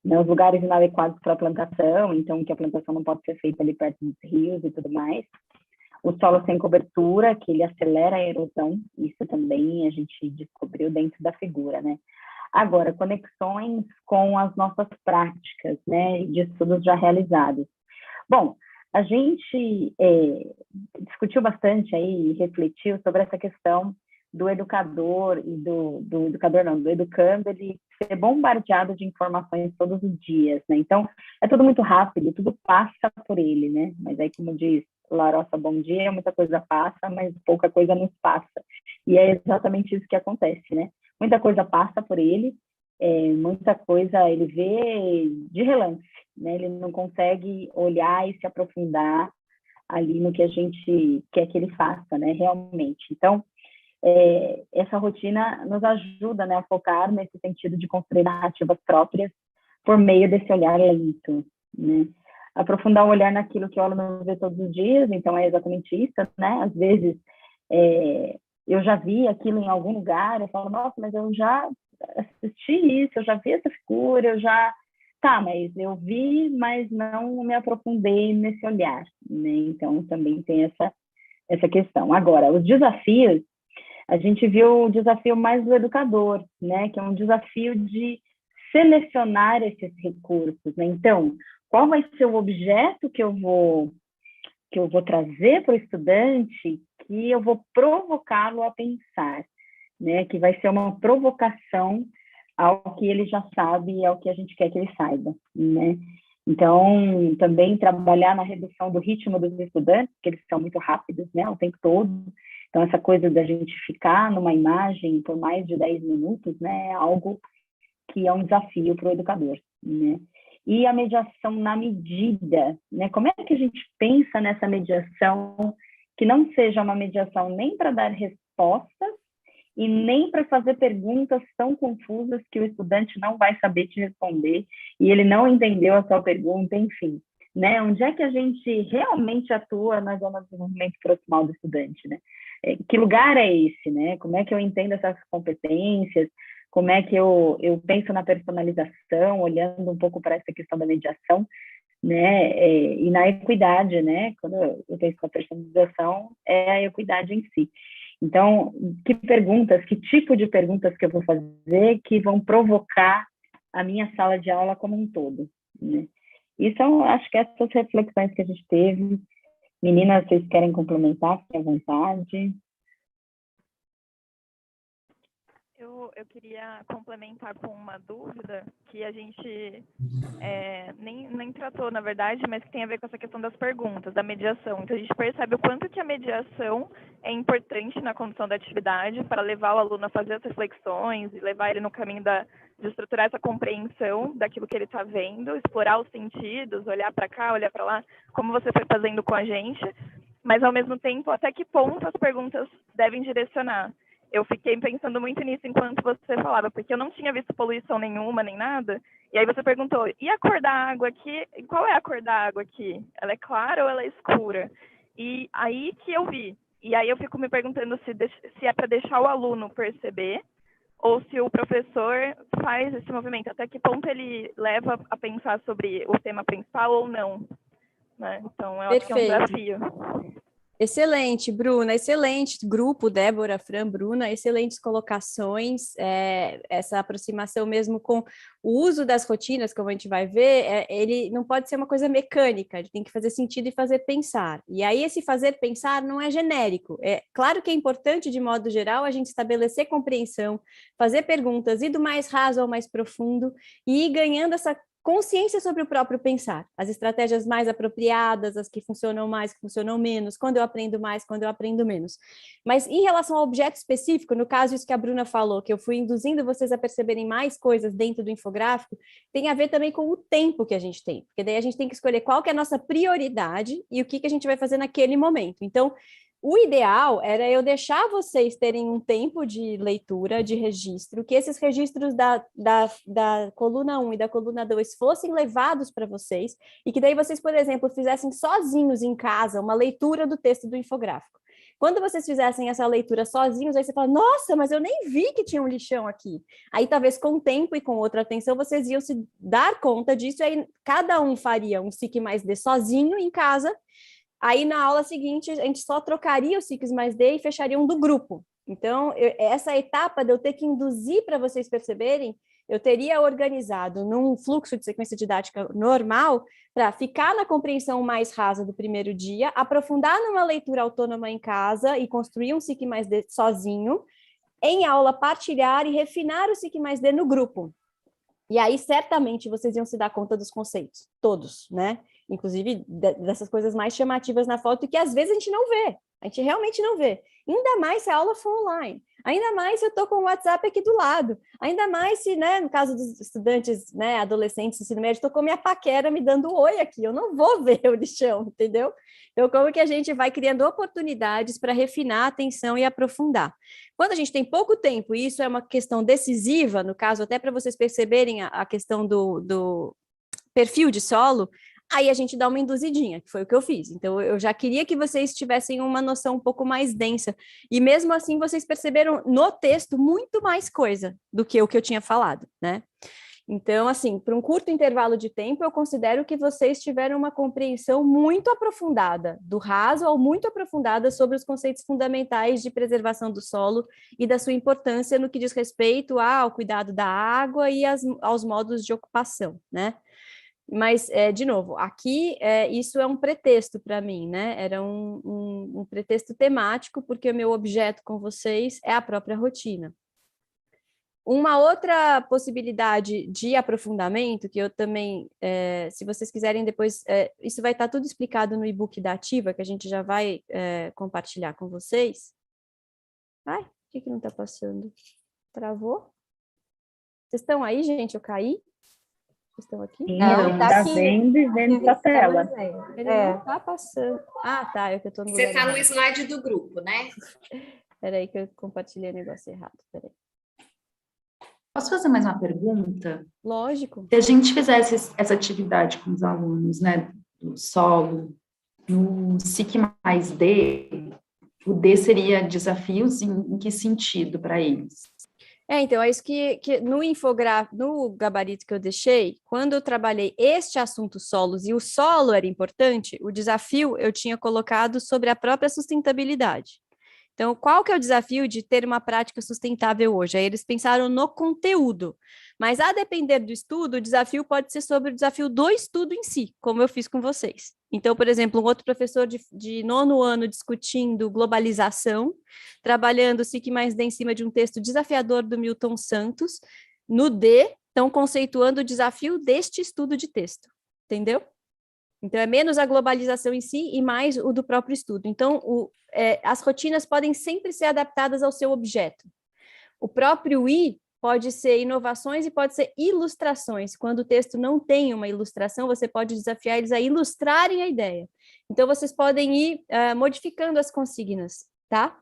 né? Os lugares inadequados para a plantação, então que a plantação não pode ser feita ali perto dos rios e tudo mais. O solo sem cobertura, que ele acelera a erosão, isso também a gente descobriu dentro da figura, né? Agora, conexões com as nossas práticas, né, de estudos já realizados. Bom, a gente discutiu bastante aí e refletiu sobre essa questão do educador e do educando, ele ser bombardeado de informações todos os dias, né? Então, é tudo muito rápido, tudo passa por ele, né? Mas aí, como diz Larossa, bom dia, muita coisa passa, mas pouca coisa nos passa. E é exatamente isso que acontece, né? Muita coisa passa por ele, muita coisa ele vê de relance, né? Ele não consegue olhar e se aprofundar ali no que a gente quer que ele faça, né? Realmente. Então, essa rotina nos ajuda, né, a focar nesse sentido de construir narrativas próprias por meio desse olhar lento, né? Aprofundar o olhar naquilo que o aluno vê todos os dias, então é exatamente isso, né? Às vezes eu já vi aquilo em algum lugar, eu falo, nossa, mas eu já assisti isso, eu já vi essa figura, eu já... Tá, mas eu vi, mas não me aprofundei nesse olhar, né? Então também tem essa questão. Agora, os desafios, a gente viu o desafio mais do educador, né? Que é um desafio de selecionar esses recursos, né? Então, qual vai ser o objeto que eu vou trazer para o estudante, que eu vou provocá-lo a pensar, né? Que vai ser uma provocação ao que ele já sabe e ao que a gente quer que ele saiba, né? Então, também trabalhar na redução do ritmo dos estudantes, que eles são muito rápidos, né, o tempo todo. Então, essa coisa da gente ficar numa imagem por mais de 10 minutos, né, é algo que é um desafio para o educador, né? E a mediação na medida, né? Como é que a gente pensa nessa mediação que não seja uma mediação nem para dar respostas e nem para fazer perguntas tão confusas que o estudante não vai saber te responder e ele não entendeu a sua pergunta, enfim, né? Onde é que a gente realmente atua na zona de desenvolvimento proximal do estudante, né? Que lugar é esse, né? Como é que eu entendo essas competências? Como é que eu penso na personalização, olhando um pouco para essa questão da mediação, né? E na equidade, né? Quando eu penso na personalização, é a equidade em si. Então, que tipo de perguntas que eu vou fazer que vão provocar a minha sala de aula como um todo, né? Isso, acho que essas reflexões que a gente teve. Meninas, vocês querem complementar? Fiquem à vontade. Eu queria complementar com uma dúvida que a gente nem tratou, na verdade, mas que tem a ver com essa questão das perguntas, da mediação. Então, a gente percebe o quanto que a mediação é importante na condução da atividade para levar o aluno a fazer as reflexões e levar ele no caminho de estruturar essa compreensão daquilo que ele está vendo, explorar os sentidos, olhar para cá, olhar para lá, como você foi fazendo com a gente, mas, ao mesmo tempo, até que ponto as perguntas devem direcionar. Eu fiquei pensando muito nisso enquanto você falava, porque eu não tinha visto poluição nenhuma, nem nada. E aí você perguntou, e a cor da água aqui? Qual é a cor da água aqui? Ela é clara ou ela é escura? E aí que eu vi. E aí eu fico me perguntando se é para deixar o aluno perceber ou se o professor faz esse movimento. Até que ponto ele leva a pensar sobre o tema principal ou não, né? Então, eu acho que é um desafio. Excelente, Bruna, excelente grupo, Débora, Fran, Bruna, excelentes colocações, essa aproximação mesmo com o uso das rotinas, como a gente vai ver, ele não pode ser uma coisa mecânica, ele tem que fazer sentido e fazer pensar, e aí esse fazer pensar não é genérico, é claro que é importante de modo geral a gente estabelecer compreensão, fazer perguntas, ir do mais raso ao mais profundo, e ir ganhando essa consciência sobre o próprio pensar, as estratégias mais apropriadas, as que funcionam mais, que funcionam menos, quando eu aprendo mais, quando eu aprendo menos. Mas em relação ao objeto específico, no caso isso que a Bruna falou, que eu fui induzindo vocês a perceberem mais coisas dentro do infográfico, tem a ver também com o tempo que a gente tem, porque daí a gente tem que escolher qual que é a nossa prioridade e o que a gente vai fazer naquele momento. Então, o ideal era eu deixar vocês terem um tempo de leitura, de registro, que esses registros da coluna 1 e da coluna 2 fossem levados para vocês, e que daí vocês, por exemplo, fizessem sozinhos em casa uma leitura do texto do infográfico. Quando vocês fizessem essa leitura sozinhos, aí você fala, nossa, mas eu nem vi que tinha um lixão aqui. Aí talvez com o tempo e com outra atenção vocês iam se dar conta disso, e aí cada um faria um SIC mais D sozinho em casa. Aí, na aula seguinte, a gente só trocaria os SICs mais D e fecharia um do grupo. Então, essa etapa de eu ter que induzir para vocês perceberem, eu teria organizado num fluxo de sequência didática normal para ficar na compreensão mais rasa do primeiro dia, aprofundar numa leitura autônoma em casa e construir um SIC mais D sozinho, em aula partilhar e refinar o SIC mais D no grupo. E aí, certamente, vocês iam se dar conta dos conceitos, todos, né? Inclusive dessas coisas mais chamativas na foto, que às vezes a gente não vê, a gente realmente não vê. Ainda mais se a aula for online, ainda mais se eu estou com o WhatsApp aqui do lado, ainda mais se, né, no caso dos estudantes, né, adolescentes, ensino médio, estou com minha paquera me dando oi aqui, eu não vou ver o lixão, entendeu? Então, como que a gente vai criando oportunidades para refinar a atenção e aprofundar? Quando a gente tem pouco tempo, e isso é uma questão decisiva, no caso, até para vocês perceberem a questão do perfil de solo, aí a gente dá uma induzidinha, que foi o que eu fiz. Então, eu já queria que vocês tivessem uma noção um pouco mais densa. E mesmo assim, vocês perceberam no texto muito mais coisa do que o que eu tinha falado, né? Então, assim, para um curto intervalo de tempo, eu considero que vocês tiveram uma compreensão muito aprofundada, do raso ao muito aprofundada sobre os conceitos fundamentais de preservação do solo e da sua importância no que diz respeito ao cuidado da água e aos modos de ocupação, né? Mas, de novo, aqui isso é um pretexto para mim, né? Era um pretexto temático, porque o meu objeto com vocês é a própria rotina. Uma outra possibilidade de aprofundamento, que eu também, se vocês quiserem depois, isso vai estar tudo explicado no e-book da Ativa, que a gente já vai compartilhar com vocês. Ai, por que não está passando? Travou? Vocês estão aí, gente? Eu caí? Vocês estão aqui? Não, tá vendo e vendo sua tela. Ele não tá passando. Ah, tá, é que eu tô no Você lugar está no errado. slide do grupo, né? Peraí que eu compartilhei o negócio errado, peraí. Posso fazer mais uma pergunta? Lógico. Se a gente fizesse essa atividade com os alunos, né, do solo, no SIC mais D, o D seria desafios em que sentido para eles? Então, é isso que no infográfico, no gabarito que eu deixei, quando eu trabalhei este assunto solos, e o solo era importante, o desafio eu tinha colocado sobre a própria sustentabilidade. Então, qual que é o desafio de ter uma prática sustentável hoje? Aí eles pensaram no conteúdo, mas a depender do estudo, o desafio pode ser sobre o desafio do estudo em si, como eu fiz com vocês. Então, por exemplo, um outro professor de 9º ano discutindo globalização, trabalhando o SIC mais D em cima de um texto desafiador do Milton Santos, no D, estão conceituando o desafio deste estudo de texto, entendeu? Então, é menos a globalização em si e mais o do próprio estudo. Então, as rotinas podem sempre ser adaptadas ao seu objeto. O próprio I pode ser inovações e pode ser ilustrações. Quando o texto não tem uma ilustração, você pode desafiar eles a ilustrarem a ideia. Então, vocês podem ir modificando as consignas, tá?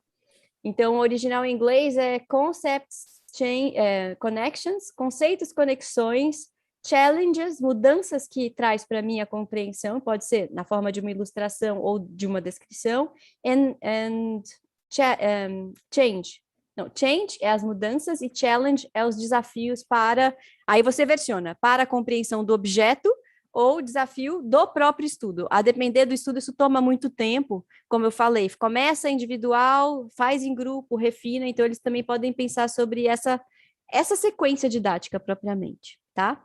Então, o original em inglês é concepts, connections, conceitos, conexões, challenges, mudanças que traz para mim a compreensão, pode ser na forma de uma ilustração ou de uma descrição, change. Não, change é as mudanças e challenge é os desafios para, aí você versiona, para a compreensão do objeto ou desafio do próprio estudo. A depender do estudo, isso toma muito tempo, como eu falei, começa individual, faz em grupo, refina, então eles também podem pensar sobre essa sequência didática propriamente, tá?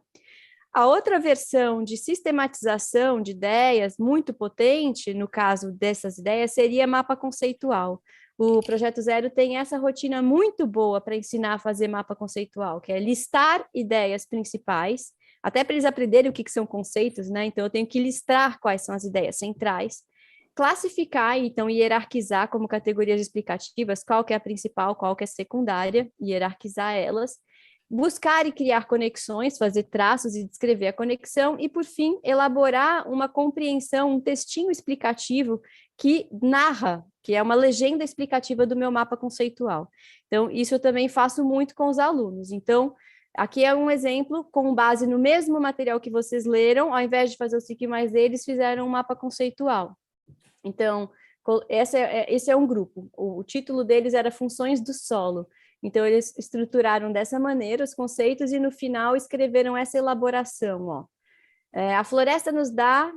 A outra versão de sistematização de ideias muito potente, no caso dessas ideias, seria mapa conceitual. O Projeto Zero tem essa rotina muito boa para ensinar a fazer mapa conceitual, que é listar ideias principais, até para eles aprenderem o que são conceitos, né? Então, eu tenho que listar quais são as ideias centrais, classificar, então, hierarquizar como categorias explicativas, qual que é a principal, qual que é a secundária, hierarquizar elas, buscar e criar conexões, fazer traços e descrever a conexão, e, por fim, elaborar uma compreensão, um textinho explicativo que narra, que é uma legenda explicativa do meu mapa conceitual. Então, isso eu também faço muito com os alunos. Então, aqui é um exemplo, com base no mesmo material que vocês leram, ao invés de fazer o SIC mais D, eles fizeram um mapa conceitual. Então, esse é um grupo. O título deles era Funções do Solo. Então, eles estruturaram dessa maneira os conceitos e, no final, escreveram essa elaboração. Ó. A floresta nos dá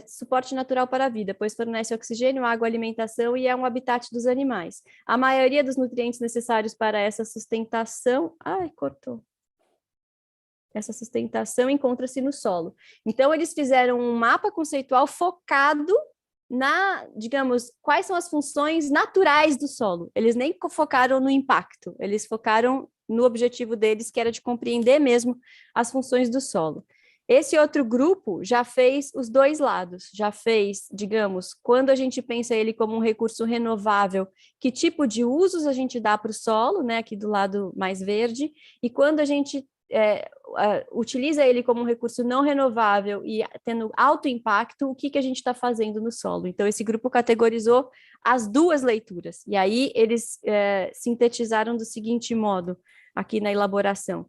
suporte natural para a vida, pois fornece oxigênio, água, alimentação e é um habitat dos animais. A maioria dos nutrientes necessários para essa sustentação... Ai, cortou. Essa sustentação encontra-se no solo. Então, eles fizeram um mapa conceitual focado digamos, quais são as funções naturais do solo. Eles nem focaram no impacto, eles focaram no objetivo deles, que era de compreender mesmo as funções do solo. Esse outro grupo já fez os dois lados, já fez, digamos, quando a gente pensa ele como um recurso renovável, que tipo de usos a gente dá para o solo, né, aqui do lado mais verde, e quando a gente utiliza ele como um recurso não renovável e tendo alto impacto, o que a gente está fazendo no solo. Então, esse grupo categorizou as duas leituras, e aí eles sintetizaram do seguinte modo, aqui na elaboração.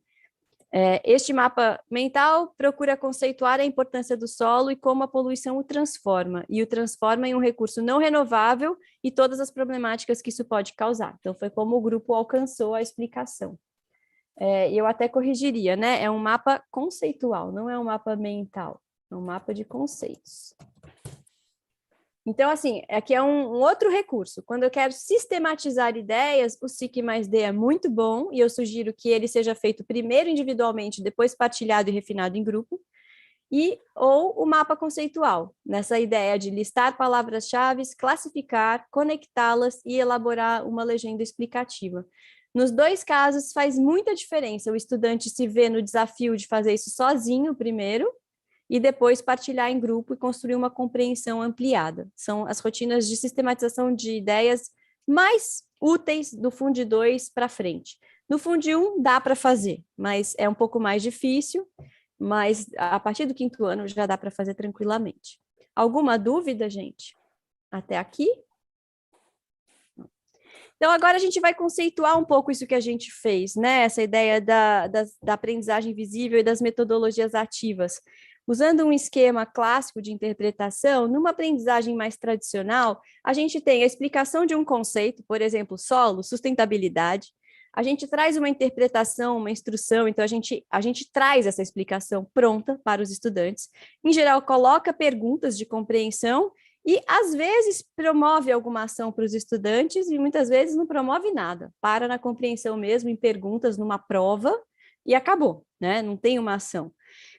Este mapa mental procura conceituar a importância do solo e como a poluição o transforma, e o transforma em um recurso não renovável e todas as problemáticas que isso pode causar. Então, foi como o grupo alcançou a explicação. Eu até corrigiria, né? É um mapa conceitual, não é um mapa mental, é um mapa de conceitos. Então, assim, aqui é um outro recurso. Quando eu quero sistematizar ideias, o SIC mais D é muito bom, e eu sugiro que ele seja feito primeiro individualmente, depois partilhado e refinado em grupo. ou o mapa conceitual, nessa ideia de listar palavras-chave, classificar, conectá-las e elaborar uma legenda explicativa. Nos dois casos faz muita diferença o estudante se vê no desafio de fazer isso sozinho primeiro, e depois partilhar em grupo e construir uma compreensão ampliada. São as rotinas de sistematização de ideias mais úteis do Fundi 2 para frente. No Fundi 1 dá para fazer, mas é um pouco mais difícil, mas a partir do 5º ano já dá para fazer tranquilamente. Alguma dúvida, gente? Até aqui? Então, agora a gente vai conceituar um pouco isso que a gente fez, né? Essa ideia da aprendizagem visível e das metodologias ativas. Usando um esquema clássico de interpretação, numa aprendizagem mais tradicional, a gente tem a explicação de um conceito, por exemplo, solo, sustentabilidade. A gente traz uma interpretação, uma instrução, então a gente traz essa explicação pronta para os estudantes. Em geral, coloca perguntas de compreensão e, às vezes, promove alguma ação para os estudantes e, muitas vezes, não promove nada. Para na compreensão mesmo, em perguntas, numa prova, e acabou, né? Não tem uma ação.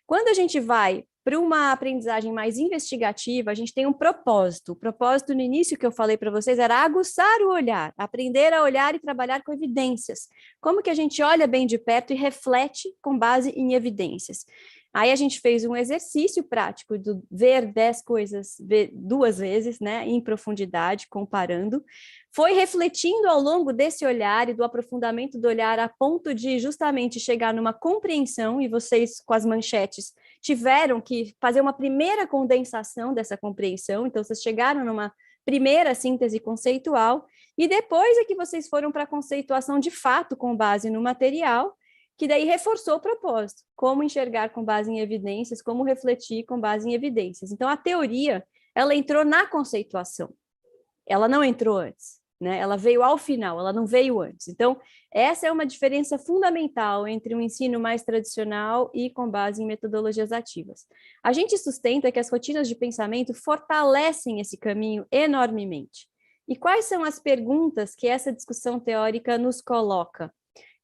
Quando a gente vai para uma aprendizagem mais investigativa, a gente tem um propósito. O propósito no início que eu falei para vocês era aguçar o olhar, aprender a olhar e trabalhar com evidências. Como que a gente olha bem de perto e reflete com base em evidências? Aí a gente fez um exercício prático do ver 10 coisas 2 vezes, né, em profundidade, comparando. Foi refletindo ao longo desse olhar e do aprofundamento do olhar a ponto de justamente chegar numa compreensão, e vocês, com as manchetes, tiveram que fazer uma primeira condensação dessa compreensão, então vocês chegaram numa primeira síntese conceitual, e depois é que vocês foram para a conceituação de fato com base no material, que daí reforçou o propósito, como enxergar com base em evidências, como refletir com base em evidências. Então, a teoria, ela entrou na conceituação, ela não entrou antes, né? Ela veio ao final, ela não veio antes. Então, essa é uma diferença fundamental entre um ensino mais tradicional e com base em metodologias ativas. A gente sustenta que as rotinas de pensamento fortalecem esse caminho enormemente. E quais são as perguntas que essa discussão teórica nos coloca?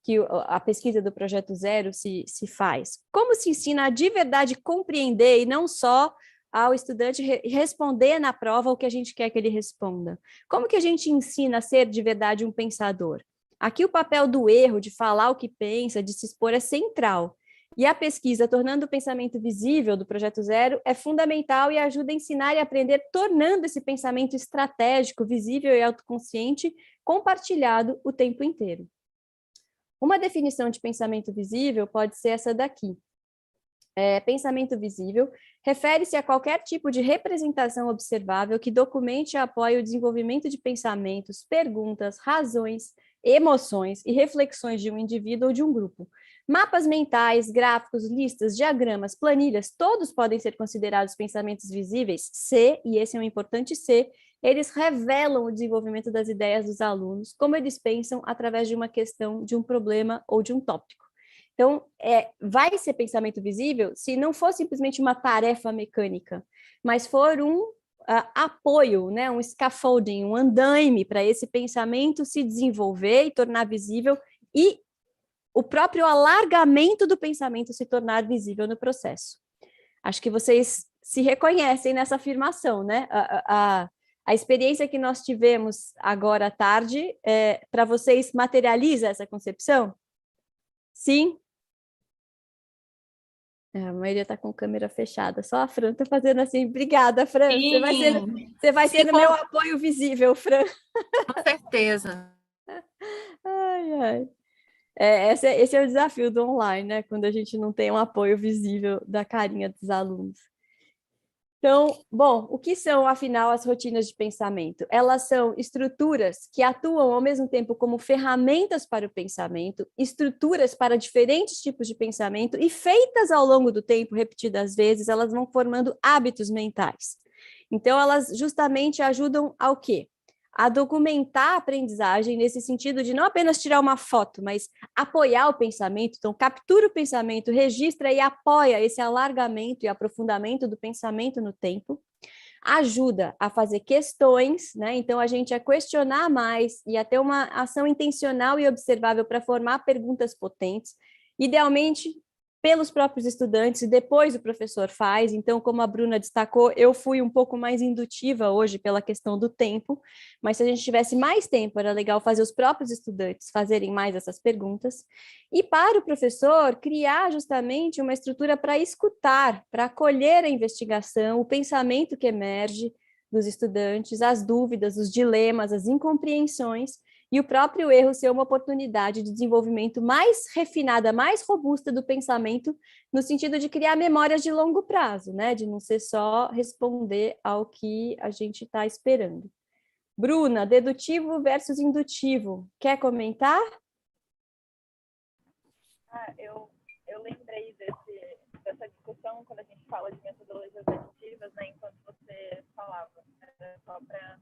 Que a pesquisa do Projeto Zero se faz. Como se ensina a de verdade compreender e não só ao estudante responder na prova o que a gente quer que ele responda? Como que a gente ensina a ser de verdade um pensador? Aqui o papel do erro, de falar o que pensa, de se expor é central. E a pesquisa Tornando o Pensamento Visível do Projeto Zero é fundamental e ajuda a ensinar e aprender, tornando esse pensamento estratégico, visível e autoconsciente, compartilhado o tempo inteiro. Uma definição de pensamento visível pode ser essa daqui. Pensamento visível refere-se a qualquer tipo de representação observável que documente e apoie o desenvolvimento de pensamentos, perguntas, razões, emoções e reflexões de um indivíduo ou de um grupo. Mapas mentais, gráficos, listas, diagramas, planilhas, todos podem ser considerados pensamentos visíveis se, e esse é um importante se, eles revelam o desenvolvimento das ideias dos alunos, como eles pensam através de uma questão, de um problema ou de um tópico. Então, vai ser pensamento visível se não for simplesmente uma tarefa mecânica, mas for um apoio, né, um scaffolding, um andaime para esse pensamento se desenvolver e tornar visível, e o próprio alargamento do pensamento se tornar visível no processo. Acho que vocês se reconhecem nessa afirmação, né? A experiência que nós tivemos agora à tarde, para vocês, materializa essa concepção? Sim? A maioria está com câmera fechada, só a Fran está fazendo assim. Obrigada, Fran. Sim. Você vai ser o meu apoio visível, Fran. Com certeza. Ai, ai. Esse é o desafio do online, né? Quando a gente não tem um apoio visível da carinha dos alunos. Então, bom, o que são, afinal, as rotinas de pensamento? Elas são estruturas que atuam ao mesmo tempo como ferramentas para o pensamento, estruturas para diferentes tipos de pensamento e feitas ao longo do tempo, repetidas vezes, elas vão formando hábitos mentais. Então, elas justamente ajudam ao quê? A documentar a aprendizagem nesse sentido de não apenas tirar uma foto, mas apoiar o pensamento. Então, captura o pensamento, registra e apoia esse alargamento e aprofundamento do pensamento no tempo. Ajuda a fazer questões, né? Então, a gente a questionar mais e a ter uma ação intencional e observável para formar perguntas potentes. Idealmente, pelos próprios estudantes, e depois o professor faz. Então, como a Bruna destacou, eu fui um pouco mais indutiva hoje pela questão do tempo, mas se a gente tivesse mais tempo, era legal fazer os próprios estudantes fazerem mais essas perguntas. E para o professor, criar justamente uma estrutura para escutar, para acolher a investigação, o pensamento que emerge dos estudantes, as dúvidas, os dilemas, as incompreensões, e o próprio erro ser uma oportunidade de desenvolvimento mais refinada, mais robusta do pensamento, no sentido de criar memórias de longo prazo, né? De não ser só responder ao que a gente está esperando. Bruna, dedutivo versus indutivo, quer comentar? Eu lembrei dessa discussão quando a gente fala de metodologias dedutivas, né, enquanto você falava, só para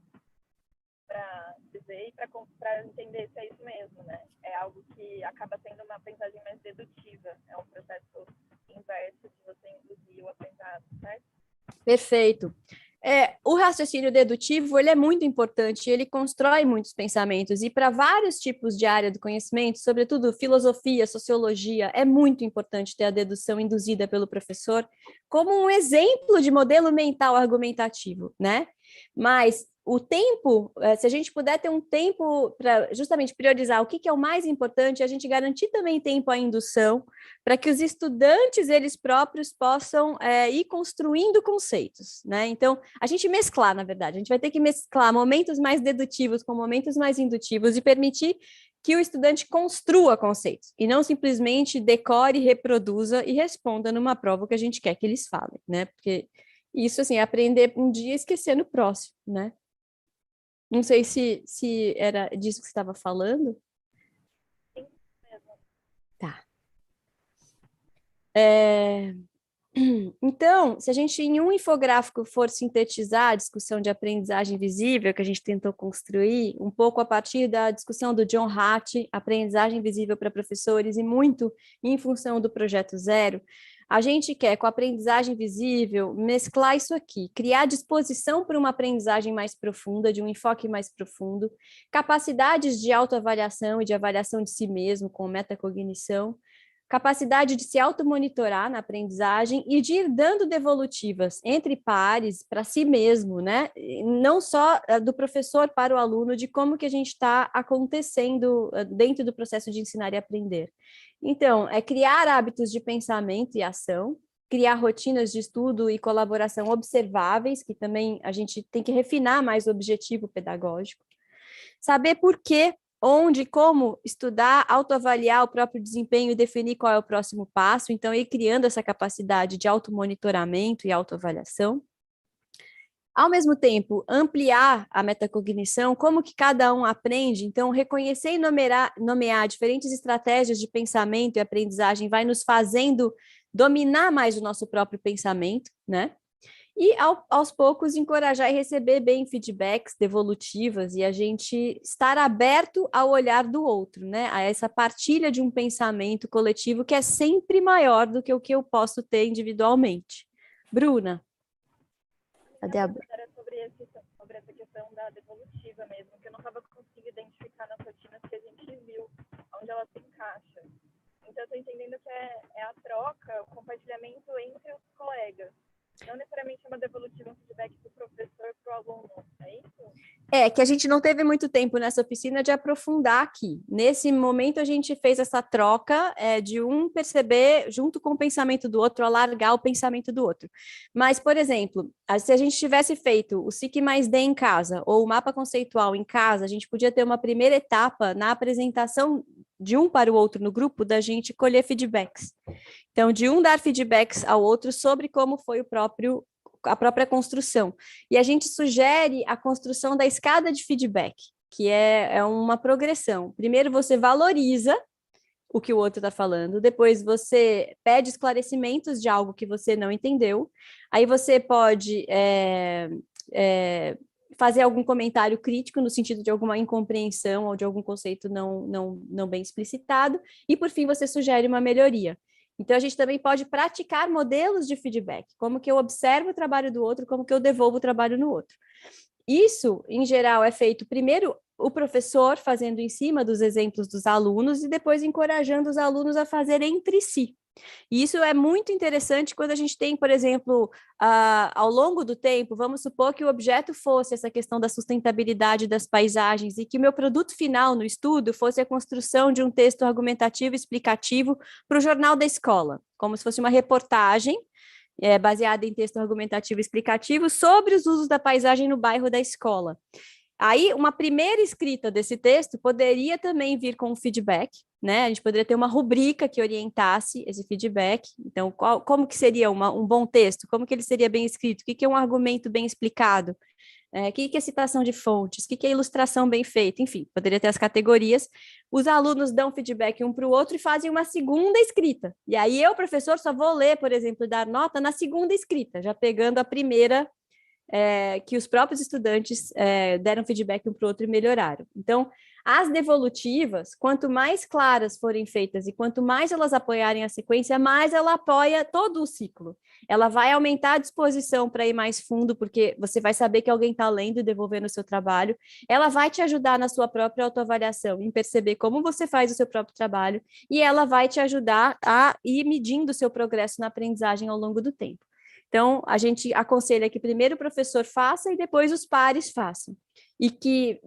dizer e para entender se é isso mesmo, né? É algo que acaba sendo uma aprendizagem mais dedutiva, é um processo inverso de você induzir o aprendizado, certo? Perfeito. O raciocínio dedutivo, ele é muito importante, ele constrói muitos pensamentos, e para vários tipos de área do conhecimento, sobretudo filosofia, sociologia, é muito importante ter a dedução induzida pelo professor como um exemplo de modelo mental argumentativo, né? Mas o tempo, se a gente puder ter um tempo para justamente priorizar o que é o mais importante, a gente garantir também tempo à indução, para que os estudantes, eles próprios, possam ir construindo conceitos, né? Então, a gente mesclar, na verdade, a gente vai ter que mesclar momentos mais dedutivos com momentos mais indutivos e permitir que o estudante construa conceitos, e não simplesmente decore, reproduza e responda numa prova que a gente quer que eles falem, né? Porque isso, assim, é aprender um dia e esquecer no próximo, né? Não sei se era disso que você estava falando. Tá. Então, se a gente em um infográfico for sintetizar a discussão de aprendizagem visível que a gente tentou construir, um pouco a partir da discussão do John Hattie, aprendizagem visível para professores, e muito em função do Projeto Zero, a gente quer, com a aprendizagem visível, mesclar isso aqui, criar disposição para uma aprendizagem mais profunda, de um enfoque mais profundo, capacidades de autoavaliação e de avaliação de si mesmo, com metacognição, capacidade de se automonitorar na aprendizagem e de ir dando devolutivas entre pares para si mesmo, né? Não só do professor para o aluno, de como que a gente está acontecendo dentro do processo de ensinar e aprender. Então, é criar hábitos de pensamento e ação, criar rotinas de estudo e colaboração observáveis, que também a gente tem que refinar mais o objetivo pedagógico, saber por quê, onde, como estudar, autoavaliar o próprio desempenho e definir qual é o próximo passo, então ir criando essa capacidade de automonitoramento e autoavaliação. Ao mesmo tempo, ampliar a metacognição, como que cada um aprende, então reconhecer e nomear diferentes estratégias de pensamento e aprendizagem vai nos fazendo dominar mais o nosso próprio pensamento, né? E, aos poucos, encorajar e receber bem feedbacks devolutivas e a gente estar aberto ao olhar do outro, né? A essa partilha de um pensamento coletivo que é sempre maior do que o que eu posso ter individualmente. Bruna? Cadê a Bruna? Era sobre essa questão da devolutiva mesmo, que eu não estava conseguindo identificar nas rotinas que a gente viu, onde ela se encaixa. Então, eu estou entendendo que é a troca, o compartilhamento entre os colegas. Não necessariamente uma devolutiva, um feedback do professor para o aluno, é isso? É, que a gente não teve muito tempo nessa oficina de aprofundar aqui. Nesse momento, a gente fez essa troca de um perceber, junto com o pensamento do outro, alargar o pensamento do outro. Mas, por exemplo, se a gente tivesse feito o SIC mais D em casa, ou o mapa conceitual em casa, a gente podia ter uma primeira etapa na apresentação de um para o outro no grupo, da gente colher feedbacks. Então, de um dar feedbacks ao outro sobre como foi a própria construção. E a gente sugere a construção da escada de feedback, que é uma progressão. Primeiro você valoriza o que o outro está falando, depois você pede esclarecimentos de algo que você não entendeu, aí você pode fazer algum comentário crítico no sentido de alguma incompreensão ou de algum conceito não bem explicitado, e por fim você sugere uma melhoria. Então, a gente também pode praticar modelos de feedback, como que eu observo o trabalho do outro, como que eu devolvo o trabalho no outro. Isso, em geral, é feito primeiro o professor fazendo em cima dos exemplos dos alunos e depois encorajando os alunos a fazer entre si. E isso é muito interessante quando a gente tem, por exemplo, ao longo do tempo, vamos supor que o objeto fosse essa questão da sustentabilidade das paisagens e que o meu produto final no estudo fosse a construção de um texto argumentativo explicativo para o jornal da escola, como se fosse uma reportagem baseada em texto argumentativo explicativo sobre os usos da paisagem no bairro da escola. Aí, uma primeira escrita desse texto poderia também vir com um feedback, né? A gente poderia ter uma rubrica que orientasse esse feedback. Então, como que seria um bom texto? Como que ele seria bem escrito? O que é um argumento bem explicado? O que é citação de fontes? O que é ilustração bem feita? Enfim, poderia ter as categorias. Os alunos dão feedback um para o outro e fazem uma segunda escrita. E aí eu, professor, só vou ler, por exemplo, e dar nota na segunda escrita, já pegando a primeira que os próprios estudantes deram feedback um para o outro e melhoraram. Então, as devolutivas, quanto mais claras forem feitas e quanto mais elas apoiarem a sequência, mais ela apoia todo o ciclo. Ela vai aumentar a disposição para ir mais fundo, porque você vai saber que alguém está lendo e devolvendo o seu trabalho. Ela vai te ajudar na sua própria autoavaliação, em perceber como você faz o seu próprio trabalho, e ela vai te ajudar a ir medindo o seu progresso na aprendizagem ao longo do tempo. Então, a gente aconselha que primeiro o professor faça e depois os pares façam. E que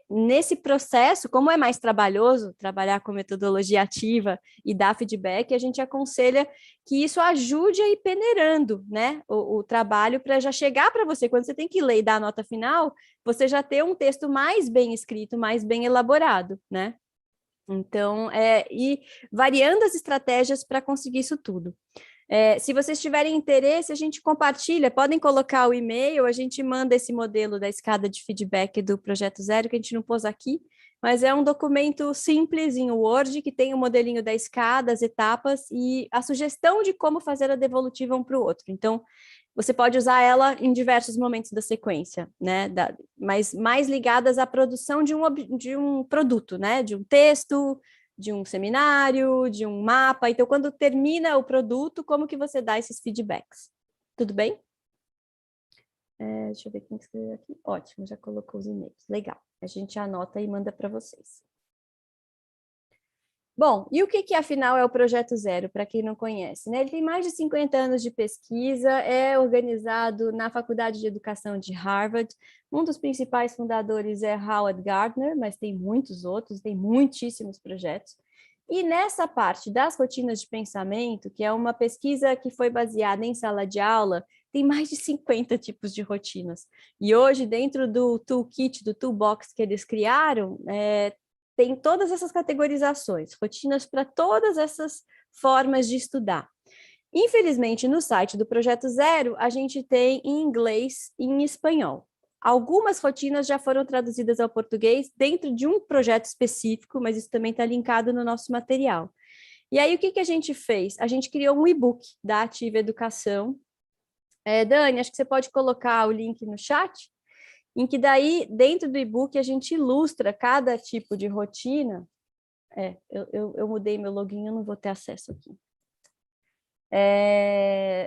nesse processo, como é mais trabalhoso trabalhar com metodologia ativa e dar feedback, a gente aconselha que isso ajude a ir peneirando, né, o trabalho para já chegar para você, quando você tem que ler e dar a nota final, você já ter um texto mais bem escrito, mais bem elaborado, né? Então, e variando as estratégias para conseguir isso tudo. Se vocês tiverem interesse, a gente compartilha, podem colocar o e-mail, a gente manda esse modelo da escada de feedback do Projeto Zero, que a gente não pôs aqui, mas é um documento simples em Word, que tem o modelinho da escada, as etapas e a sugestão de como fazer a devolutiva um para o outro. Então, você pode usar ela em diversos momentos da sequência, né? Mas mais ligadas à produção de um produto, né? De um texto, de um seminário, de um mapa. Então, quando termina o produto, como que você dá esses feedbacks? Tudo bem? Deixa eu ver quem escreveu aqui. Ótimo, já colocou os e-mails. Legal. A gente anota e manda para vocês. Bom, e o que afinal é o Projeto Zero, para quem não conhece, né? Ele tem mais de 50 anos de pesquisa, é organizado na Faculdade de Educação de Harvard. Um dos principais fundadores é Howard Gardner, mas tem muitos outros, tem muitíssimos projetos. E nessa parte das rotinas de pensamento, que é uma pesquisa que foi baseada em sala de aula, tem mais de 50 tipos de rotinas. E hoje, dentro do toolkit, do toolbox que eles criaram, tem todas essas categorizações, rotinas para todas essas formas de estudar. Infelizmente, no site do Projeto Zero, a gente tem em inglês e em espanhol. Algumas rotinas já foram traduzidas ao português dentro de um projeto específico, mas isso também está linkado no nosso material. E aí, o que a gente fez? A gente criou um e-book da Ativa Educação. Dani, acho que você pode colocar o link no chat, em que daí, dentro do e-book, a gente ilustra cada tipo de rotina. Eu mudei meu login, eu não vou ter acesso aqui.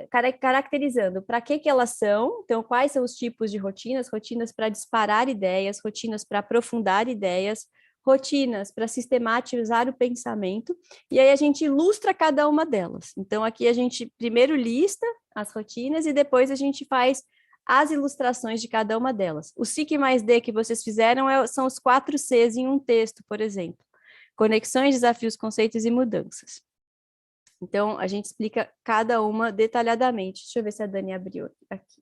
Caracterizando para que elas são, então, quais são os tipos de rotinas para disparar ideias, rotinas para aprofundar ideias, rotinas para sistematizar o pensamento, e aí a gente ilustra cada uma delas. Então, aqui a gente primeiro lista as rotinas e depois a gente faz as ilustrações de cada uma delas. O SIC mais D que vocês fizeram são os 4 Cs em um texto, por exemplo. Conexões, desafios, conceitos e mudanças. Então, a gente explica cada uma detalhadamente. Deixa eu ver se a Dani abriu aqui.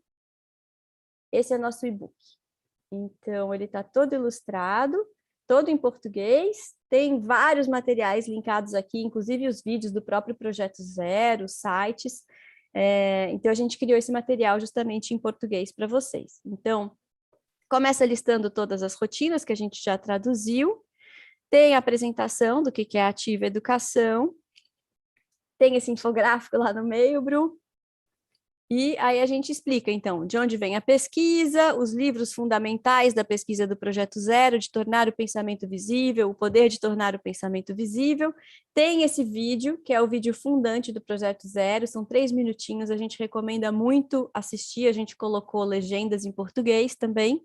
Esse é nosso e-book. Então, ele está todo ilustrado, todo em português, tem vários materiais linkados aqui, inclusive os vídeos do próprio Projeto Zero, sites. Então, a gente criou esse material justamente em português para vocês. Então, começa listando todas as rotinas que a gente já traduziu, tem a apresentação do que é a Ativa Educação, tem esse infográfico lá no meio, Bru, e aí a gente explica, então, de onde vem a pesquisa, os livros fundamentais da pesquisa do Projeto Zero, de tornar o pensamento visível, o poder de tornar o pensamento visível. Tem esse vídeo, que é o vídeo fundante do Projeto Zero, são 3 minutinhos, a gente recomenda muito assistir, a gente colocou legendas em português também.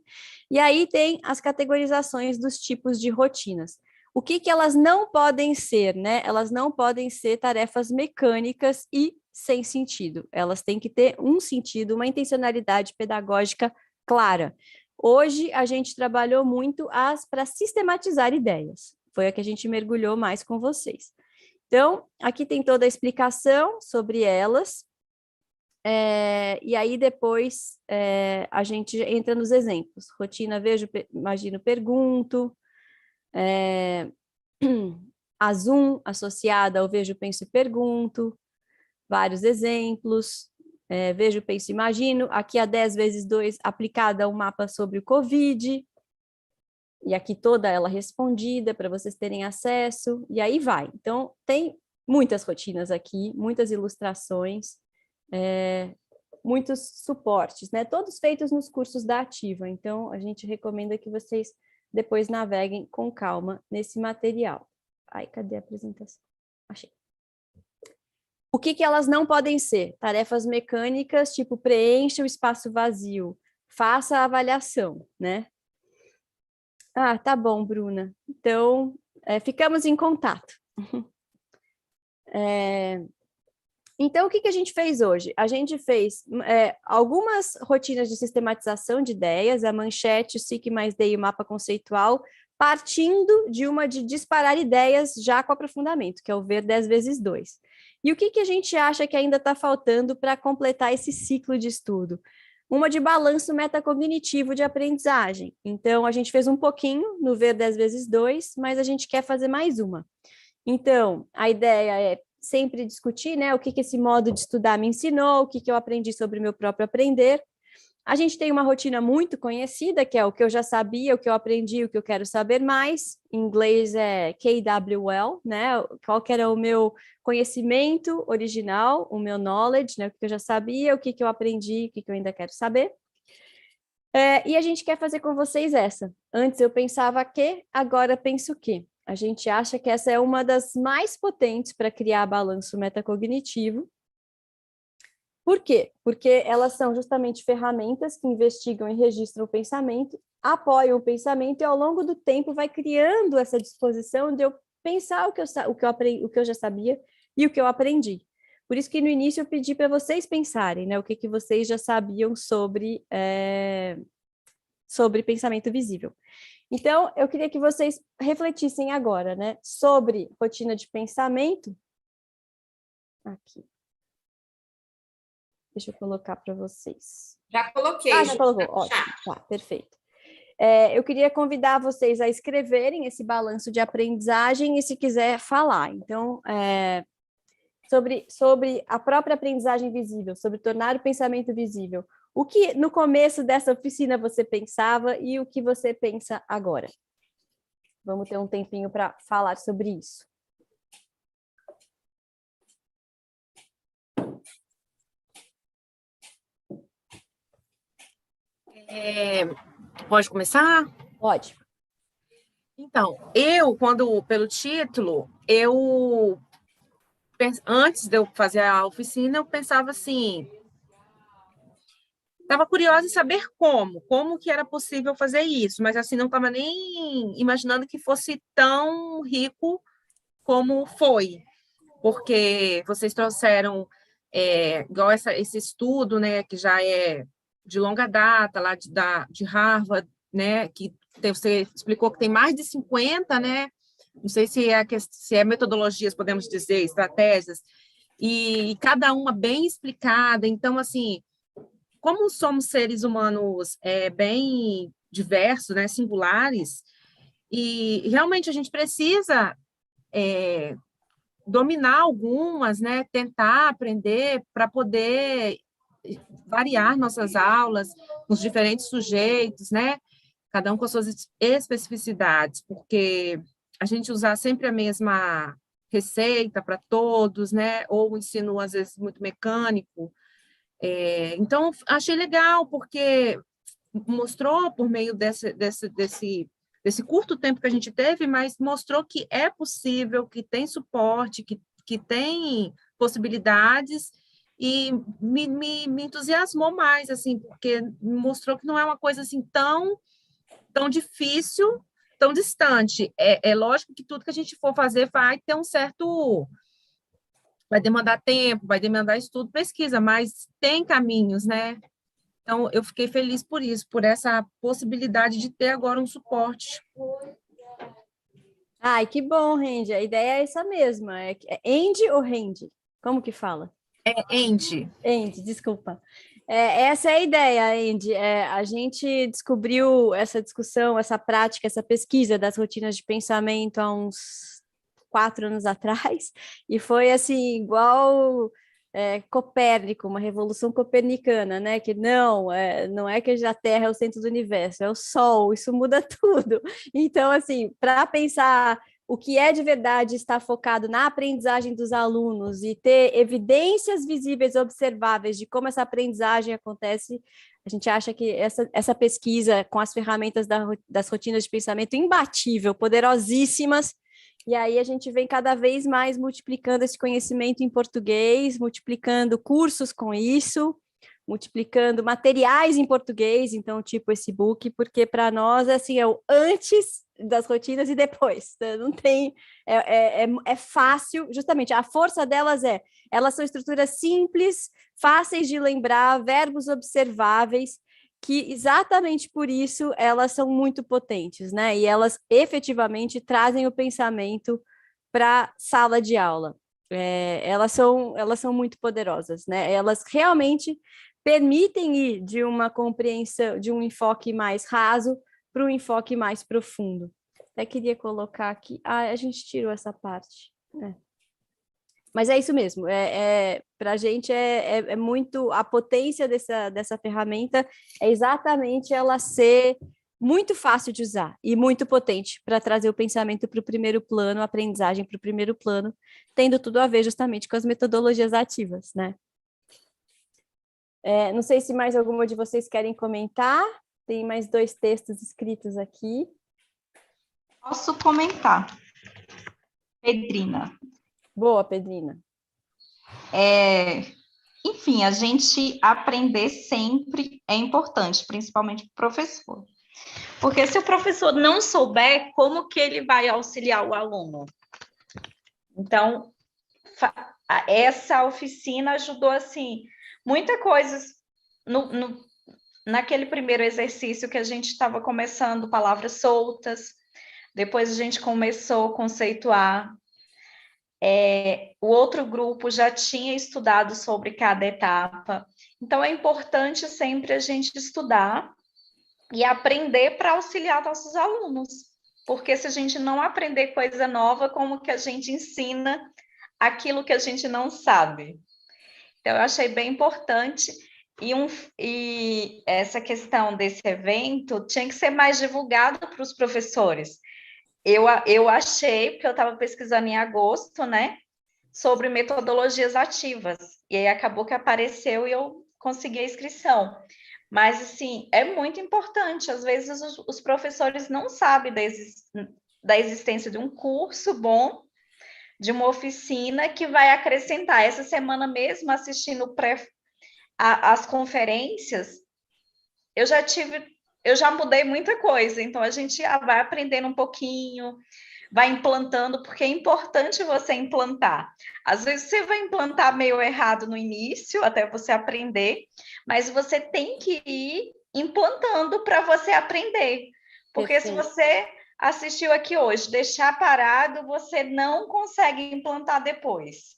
E aí tem as categorizações dos tipos de rotinas. O que que elas não podem ser, né? Elas não podem ser tarefas mecânicas e sem sentido. Elas têm que ter um sentido, uma intencionalidade pedagógica clara. Hoje, a gente trabalhou muito para sistematizar ideias. Foi a que a gente mergulhou mais com vocês. Então, aqui tem toda a explicação sobre elas. E aí, depois, a gente entra nos exemplos. Rotina, vejo, imagino, pergunto. A Zoom, associada ao vejo, penso e pergunto. Vários exemplos. Vejo, penso, imagino. Aqui a 10 vezes 2 aplicada a um mapa sobre o Covid. E aqui toda ela respondida para vocês terem acesso. E aí vai. Então, tem muitas rotinas aqui, muitas ilustrações, muitos suportes, né? Todos feitos nos cursos da Ativa. Então, a gente recomenda que vocês depois naveguem com calma nesse material. Ai, cadê a apresentação? Achei. O que que elas não podem ser? Tarefas mecânicas, tipo preencha o espaço vazio, faça a avaliação, né? Ah, tá bom, Bruna. Então, ficamos em contato. Então, o que que a gente fez hoje? A gente fez algumas rotinas de sistematização de ideias, a manchete, o SIC mais D e o mapa conceitual, partindo de uma de disparar ideias já com aprofundamento, que é o ver 10 vezes 2. E o que que a gente acha que ainda está faltando para completar esse ciclo de estudo? Uma de balanço metacognitivo de aprendizagem. Então, a gente fez um pouquinho no ver 10 vezes 2, mas a gente quer fazer mais uma. Então, a ideia é sempre discutir, né, o que que esse modo de estudar me ensinou, o que que eu aprendi sobre o meu próprio aprender. A gente tem uma rotina muito conhecida, que é o que eu já sabia, o que eu aprendi, o que eu quero saber mais. Em inglês é KWL, né? Qual que era o meu conhecimento original, o meu knowledge, né? O que eu já sabia, o que que eu aprendi, o que que eu ainda quero saber. E a gente quer fazer com vocês essa. Antes eu pensava que, agora penso o quê? A gente acha que essa é uma das mais potentes para criar balanço metacognitivo. Por quê? Porque elas são justamente ferramentas que investigam e registram o pensamento, apoiam o pensamento e ao longo do tempo vai criando essa disposição de eu pensar o que eu já sabia e o que eu aprendi. Por isso que no início eu pedi para vocês pensarem, né, o que vocês já sabiam sobre pensamento visível. Então, eu queria que vocês refletissem agora, né, sobre rotina de pensamento. Aqui. Deixa eu colocar para vocês. Já coloquei. Já colocou. Ótimo. Tá, perfeito. Eu queria convidar vocês a escreverem esse balanço de aprendizagem e, se quiser, falar. Então, sobre a própria aprendizagem visível, sobre tornar o pensamento visível. O que, no começo dessa oficina, você pensava e o que você pensa agora? Vamos ter um tempinho para falar sobre isso. Pode começar? Pode. Então, pelo título, antes de eu fazer a oficina, eu pensava assim, estava curiosa em saber como que era possível fazer isso, mas assim, não estava nem imaginando que fosse tão rico como foi, porque vocês trouxeram, igual esse estudo, né, que já é de longa data, lá de Harvard, né, que você explicou que tem mais de 50, né, não sei se é metodologias, podemos dizer, estratégias, e cada uma bem explicada. Então, assim, como somos seres humanos bem diversos, né, singulares, e realmente a gente precisa dominar algumas, né, tentar aprender para poder variar nossas aulas com os diferentes sujeitos, né, cada um com as suas especificidades, porque a gente usar sempre a mesma receita para todos, né, ou o ensino, às vezes, muito mecânico. Então, achei legal, porque mostrou, por meio desse curto tempo que a gente teve, mas mostrou que é possível, que tem suporte, que tem possibilidades, e me entusiasmou mais, assim, porque mostrou que não é uma coisa assim tão difícil, tão distante. É lógico que tudo que a gente for fazer vai ter um certo... Vai demandar tempo, vai demandar estudo, pesquisa, mas tem caminhos, né? Então, eu fiquei feliz por isso, por essa possibilidade de ter agora um suporte. Ai, que bom, Randy. A ideia é essa mesma. É Andy ou Randy? Como que fala? Andy. Andy, desculpa. Essa é a ideia, Andy. A gente descobriu essa discussão, essa prática, essa pesquisa das rotinas de pensamento há uns 4 anos atrás, e foi assim, igual Copérnico, uma revolução copernicana, né? Que não é que a Terra é o centro do universo, é o Sol, isso muda tudo. Então, assim, para pensar o que é de verdade estar focado na aprendizagem dos alunos e ter evidências visíveis, observáveis de como essa aprendizagem acontece, a gente acha que essa pesquisa com as ferramentas das rotinas de pensamento imbatível, poderosíssimas, e aí a gente vem cada vez mais multiplicando esse conhecimento em português, multiplicando cursos com isso, multiplicando materiais em português, então, tipo esse book, porque para nós, assim, é o antes das rotinas e depois. Não tem... É fácil, justamente, a força delas elas são estruturas simples, fáceis de lembrar, verbos observáveis, que exatamente por isso elas são muito potentes, né? E elas efetivamente trazem o pensamento para a sala de aula. Elas são muito poderosas, né? Elas realmente permitem ir de uma compreensão, de um enfoque mais raso para um enfoque mais profundo. Até queria colocar aqui... a gente tirou essa parte, né? Mas é isso mesmo, para a gente é muito, a potência dessa ferramenta é exatamente ela ser muito fácil de usar e muito potente para trazer o pensamento para o primeiro plano, a aprendizagem para o primeiro plano, tendo tudo a ver justamente com as metodologias ativas, né? Não sei se mais alguma de vocês querem comentar, tem mais 2 textos escritos aqui. Posso comentar. Pedrina. Boa, Pedrina. Enfim, a gente aprender sempre é importante, principalmente para o professor. Porque se o professor não souber, como que ele vai auxiliar o aluno? Então, essa oficina ajudou, assim, muita coisa naquele primeiro exercício que a gente estava começando, palavras soltas, depois a gente começou a conceituar. O outro grupo já tinha estudado sobre cada etapa. Então, é importante sempre a gente estudar e aprender para auxiliar nossos alunos. Porque se a gente não aprender coisa nova, como que a gente ensina aquilo que a gente não sabe? Então, eu achei bem importante. E essa questão desse evento tinha que ser mais divulgado para os professores. Eu achei, porque eu estava pesquisando em agosto, né, sobre metodologias ativas, e aí acabou que apareceu e eu consegui a inscrição. Mas, assim, é muito importante, às vezes os professores não sabem da existência de um curso bom, de uma oficina que vai acrescentar. Essa semana mesmo, assistindo as conferências, eu já mudei muita coisa, então a gente vai aprendendo um pouquinho, vai implantando, porque é importante você implantar. Às vezes você vai implantar meio errado no início, até você aprender, mas você tem que ir implantando para você aprender. Porque se você assistiu aqui hoje, deixar parado, você não consegue implantar depois.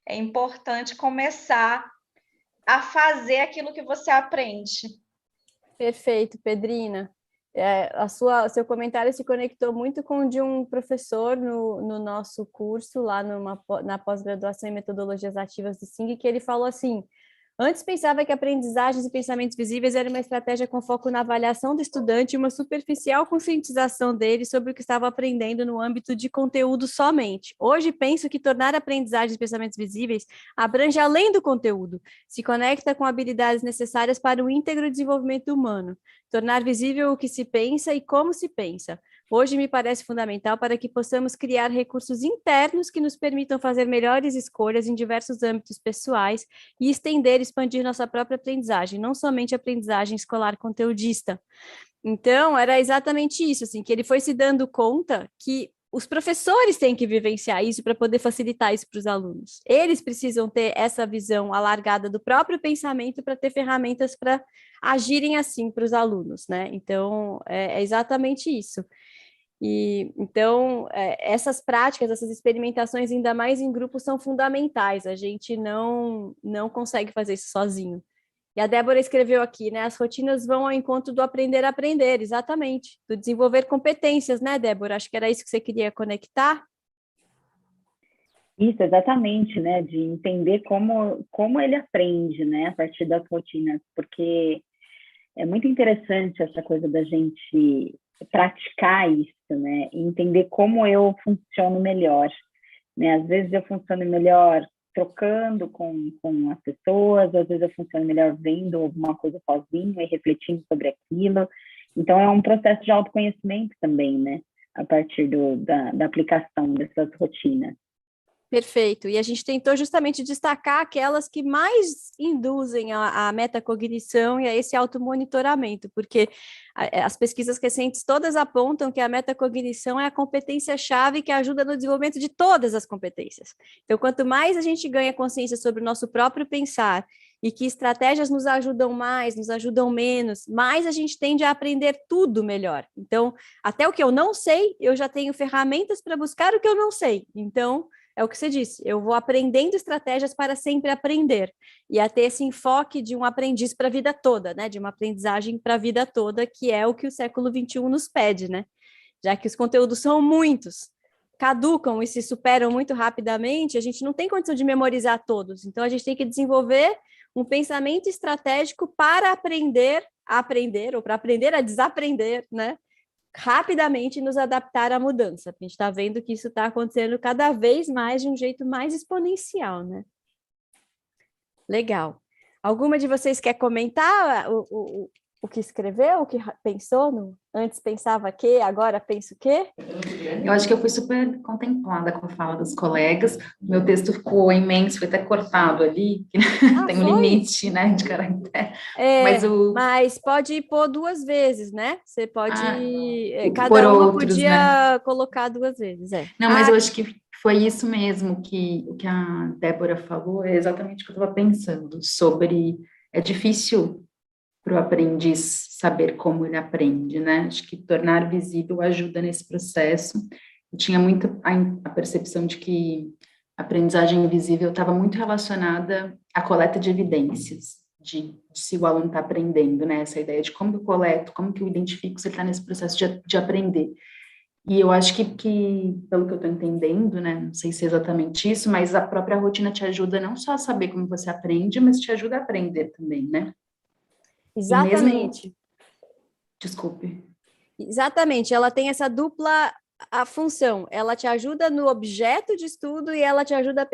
É importante começar a fazer aquilo que você aprende. Perfeito, Pedrina. Seu comentário se conectou muito com o de um professor no nosso curso, lá na pós-graduação em metodologias ativas do SING, que ele falou assim: antes pensava que aprendizagens e pensamentos visíveis era uma estratégia com foco na avaliação do estudante e uma superficial conscientização dele sobre o que estava aprendendo no âmbito de conteúdo somente. Hoje penso que tornar aprendizagens e pensamentos visíveis abrange além do conteúdo, se conecta com habilidades necessárias para o íntegro desenvolvimento humano, tornar visível o que se pensa e como se pensa, hoje me parece fundamental para que possamos criar recursos internos que nos permitam fazer melhores escolhas em diversos âmbitos pessoais e estender e expandir nossa própria aprendizagem, não somente a aprendizagem escolar conteudista. Então, era exatamente isso, assim, que ele foi se dando conta que os professores têm que vivenciar isso para poder facilitar isso para os alunos. Eles precisam ter essa visão alargada do próprio pensamento para ter ferramentas para agirem assim para os alunos, né? Então, é exatamente isso. E então, essas práticas, essas experimentações, ainda mais em grupo, são fundamentais. A gente não consegue fazer isso sozinho. E a Débora escreveu aqui, né? As rotinas vão ao encontro do aprender a aprender, exatamente, do desenvolver competências, né, Débora? Acho que era isso que você queria conectar. Isso, exatamente, né? De entender como ele aprende, né? A partir das rotinas, porque é muito interessante essa coisa da gente praticar isso, né? E entender como eu funciono melhor, né? Às vezes eu funciono melhor trocando com as pessoas, às vezes eu funciono melhor vendo alguma coisa sozinho e refletindo sobre aquilo. Então, é um processo de autoconhecimento também, né? A partir da aplicação dessas rotinas. Perfeito. E a gente tentou justamente destacar aquelas que mais induzem a metacognição e a esse automonitoramento, porque as pesquisas recentes todas apontam que a metacognição é a competência-chave que ajuda no desenvolvimento de todas as competências. Então, quanto mais a gente ganha consciência sobre o nosso próprio pensar e que estratégias nos ajudam mais, nos ajudam menos, mais a gente tende a aprender tudo melhor. Então, até o que eu não sei, eu já tenho ferramentas para buscar o que eu não sei. Então, é o que você disse, eu vou aprendendo estratégias para sempre aprender, e a ter esse enfoque de um aprendiz para a vida toda, né? De uma aprendizagem para a vida toda, que é o que o século XXI nos pede, né? Já que os conteúdos são muitos, caducam e se superam muito rapidamente, a gente não tem condição de memorizar todos, então a gente tem que desenvolver um pensamento estratégico para aprender a aprender, ou para aprender a desaprender, né? Rapidamente nos adaptar à mudança. A gente está vendo que isso está acontecendo cada vez mais de um jeito mais exponencial, né? Legal. Alguma de vocês quer comentar o que escreveu, o que pensou? Antes pensava que, agora penso que? Eu acho que eu fui super contemplada com a fala dos colegas. Meu texto ficou imenso, foi até cortado ali, tem um limite, né, de caractere. Mas pode pôr 2 vezes, né? Você pode... cada por uma outros, podia né? Colocar 2 vezes, Não, mas eu acho que foi isso mesmo que o que a Débora falou, é exatamente o que eu estava pensando, sobre... É difícil para o aprendiz saber como ele aprende, né? Acho que tornar visível ajuda nesse processo. Eu tinha muito a percepção de que a aprendizagem invisível estava muito relacionada à coleta de evidências, de se o aluno está aprendendo, né? Essa ideia de como eu coleto, como que eu identifico se ele está nesse processo de aprender. E eu acho que, pelo que eu estou entendendo, né? Não sei se é exatamente isso, mas a própria rotina te ajuda não só a saber como você aprende, mas te ajuda a aprender também, né? Exatamente. Desculpe. Exatamente, ela tem essa dupla a função, ela te ajuda no objeto de estudo e ela te ajuda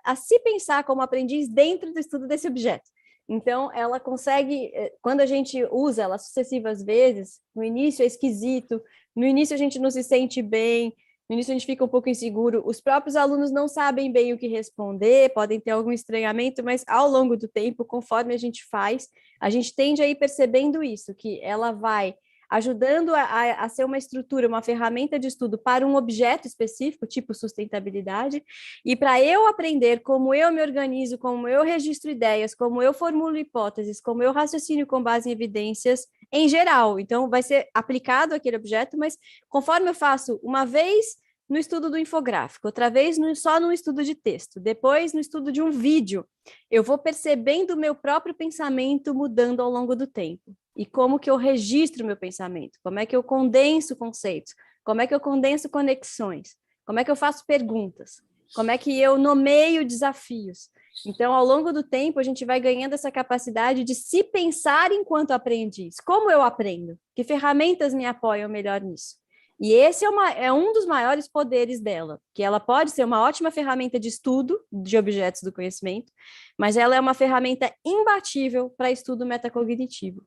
a se pensar como aprendiz dentro do estudo desse objeto. Então, ela consegue, quando a gente usa ela sucessivas vezes, no início é esquisito, no início a gente não se sente bem, no início a gente fica um pouco inseguro, os próprios alunos não sabem bem o que responder, podem ter algum estranhamento, mas ao longo do tempo, conforme a gente faz, a gente tende a ir percebendo isso, que ela vai ajudando a ser uma estrutura, uma ferramenta de estudo para um objeto específico, tipo sustentabilidade, e para eu aprender como eu me organizo, como eu registro ideias, como eu formulo hipóteses, como eu raciocínio com base em evidências em geral. Então, vai ser aplicado aquele objeto, mas conforme eu faço uma vez no estudo do infográfico, outra vez só no estudo de texto, depois no estudo de um vídeo, eu vou percebendo o meu próprio pensamento mudando ao longo do tempo. E como que eu registro o meu pensamento? Como é que eu condenso conceitos? Como é que eu condenso conexões? Como é que eu faço perguntas? Como é que eu nomeio desafios? Então, ao longo do tempo, a gente vai ganhando essa capacidade de se pensar enquanto aprendiz. Como eu aprendo? Que ferramentas me apoiam melhor nisso? E esse é um dos maiores poderes dela, que ela pode ser uma ótima ferramenta de estudo de objetos do conhecimento, mas ela é uma ferramenta imbatível para estudo metacognitivo.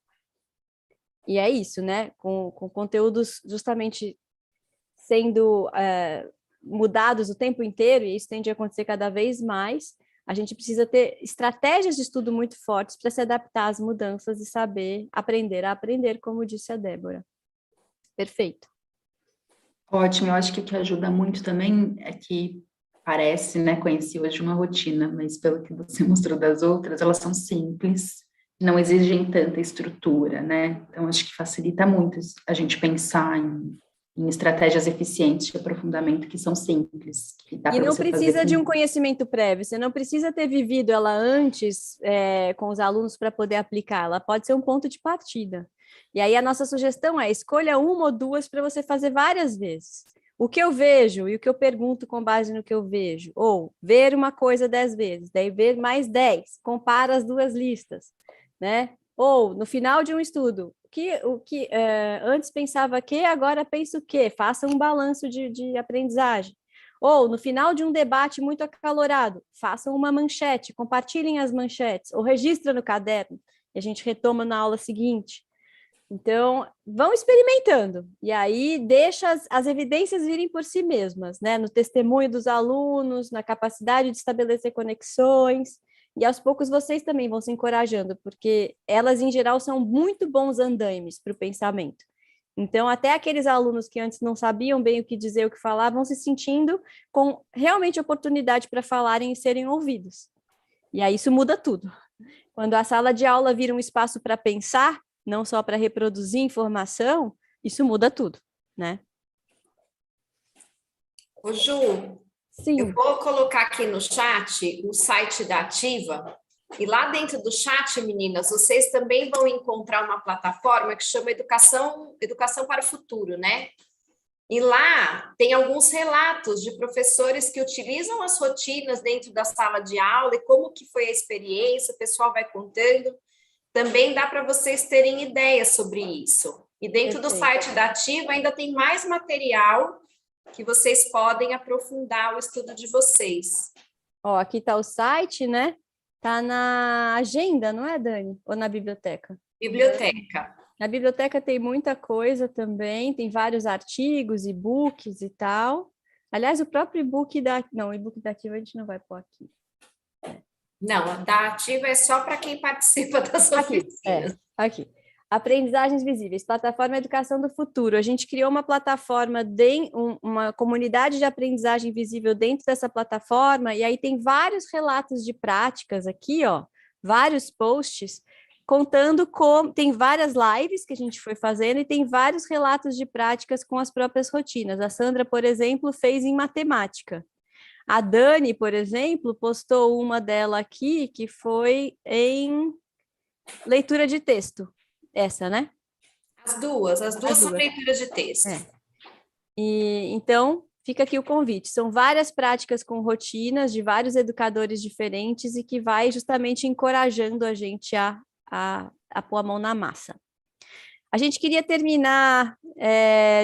E é isso, né? Com conteúdos justamente sendo mudados o tempo inteiro, e isso tende a acontecer cada vez mais, a gente precisa ter estratégias de estudo muito fortes para se adaptar às mudanças e saber aprender a aprender, como disse a Débora. Perfeito. Ótimo, eu acho que o que ajuda muito também é que parece, né, conheci hoje uma rotina, mas pelo que você mostrou das outras, elas são simples, não exigem tanta estrutura, né? Então, acho que facilita muito a gente pensar em estratégias eficientes de aprofundamento que são simples. Que dá E não você precisa fazer de um conhecimento prévio, você não precisa ter vivido ela antes com os alunos para poder aplicar, ela pode ser um ponto de partida. E aí a nossa sugestão é escolha uma ou duas para você fazer várias vezes. O que eu vejo e o que eu pergunto com base no que eu vejo, ou ver uma coisa 10 vezes, daí ver mais 10, compara as duas listas, né? Ou no final de um estudo, o que antes pensava que, agora penso o quê? Faça um balanço de aprendizagem. Ou no final de um debate muito acalorado, façam uma manchete, compartilhem as manchetes, ou registra no caderno, e a gente retoma na aula seguinte. Então, vão experimentando, e aí deixa as evidências virem por si mesmas, né? No testemunho dos alunos, na capacidade de estabelecer conexões, e aos poucos vocês também vão se encorajando, porque elas, em geral, são muito bons andaimes para o pensamento. Então, até aqueles alunos que antes não sabiam bem o que dizer, o que falar, vão se sentindo com realmente oportunidade para falarem e serem ouvidos. E aí isso muda tudo. Quando a sala de aula vira um espaço para pensar, não só para reproduzir informação, isso muda tudo, né? Ô, Ju, Sim. Eu vou colocar aqui no chat o site da Ativa, e lá dentro do chat, meninas, vocês também vão encontrar uma plataforma que chama Educação para o Futuro, né? E lá tem alguns relatos de professores que utilizam as rotinas dentro da sala de aula e como que foi a experiência, o pessoal vai contando. Também dá para vocês terem ideias sobre isso. E dentro do site da Ativa ainda tem mais material que vocês podem aprofundar o estudo de vocês. Ó, aqui está o site, né? Está na agenda, não é, Dani? Ou na biblioteca? Biblioteca. Na biblioteca tem muita coisa também, tem vários artigos, e-books e tal. Aliás, o próprio e-book Não, o e-book da Ativa a gente não vai pôr aqui. Não, a da Ativa é só para quem participa das oficinas. Aqui. Aprendizagens visíveis, plataforma Educação do Futuro. A gente criou uma plataforma, uma comunidade de aprendizagem visível dentro dessa plataforma, e aí tem vários relatos de práticas aqui, ó, vários posts, contando como... Tem várias lives que a gente foi fazendo e tem vários relatos de práticas com as próprias rotinas. A Sandra, por exemplo, fez em matemática. A Dani, por exemplo, postou uma dela aqui que foi em leitura de texto. Essa, né? As duas são leituras de texto. E então, fica aqui o convite. São várias práticas com rotinas de vários educadores diferentes e que vai justamente encorajando a gente a pôr a mão na massa. A gente queria terminar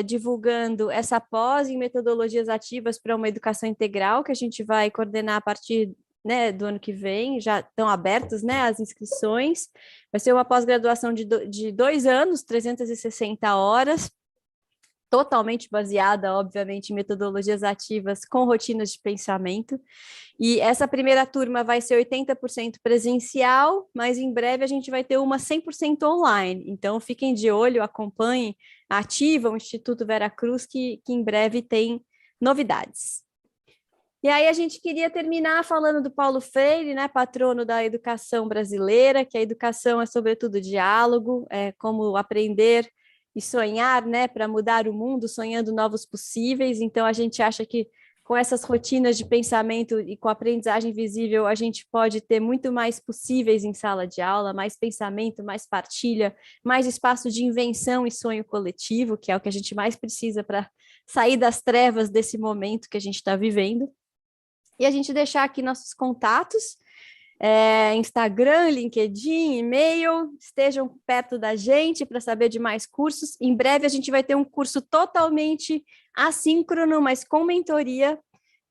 divulgando essa pós em metodologias ativas para uma educação integral, que a gente vai coordenar a partir, né, do ano que vem. Já estão abertas, né, as inscrições. Vai ser uma pós-graduação de 2 anos, 360 horas, totalmente baseada, obviamente, em metodologias ativas com rotinas de pensamento. E essa primeira turma vai ser 80% presencial, mas em breve a gente vai ter uma 100% online. Então, fiquem de olho, acompanhem a Ativa, o Instituto Vera Cruz, que em breve tem novidades. E aí a gente queria terminar falando do Paulo Freire, né, patrono da educação brasileira, que a educação é sobretudo diálogo, é como aprender e sonhar, né, para mudar o mundo, sonhando novos possíveis. Então, a gente acha que com essas rotinas de pensamento e com a aprendizagem visível, a gente pode ter muito mais possíveis em sala de aula, mais pensamento, mais partilha, mais espaço de invenção e sonho coletivo, que é o que a gente mais precisa para sair das trevas desse momento que a gente está vivendo. E a gente deixar aqui nossos contatos, Instagram, LinkedIn, e-mail, estejam perto da gente para saber de mais cursos. Em breve a gente vai ter um curso totalmente assíncrono, mas com mentoria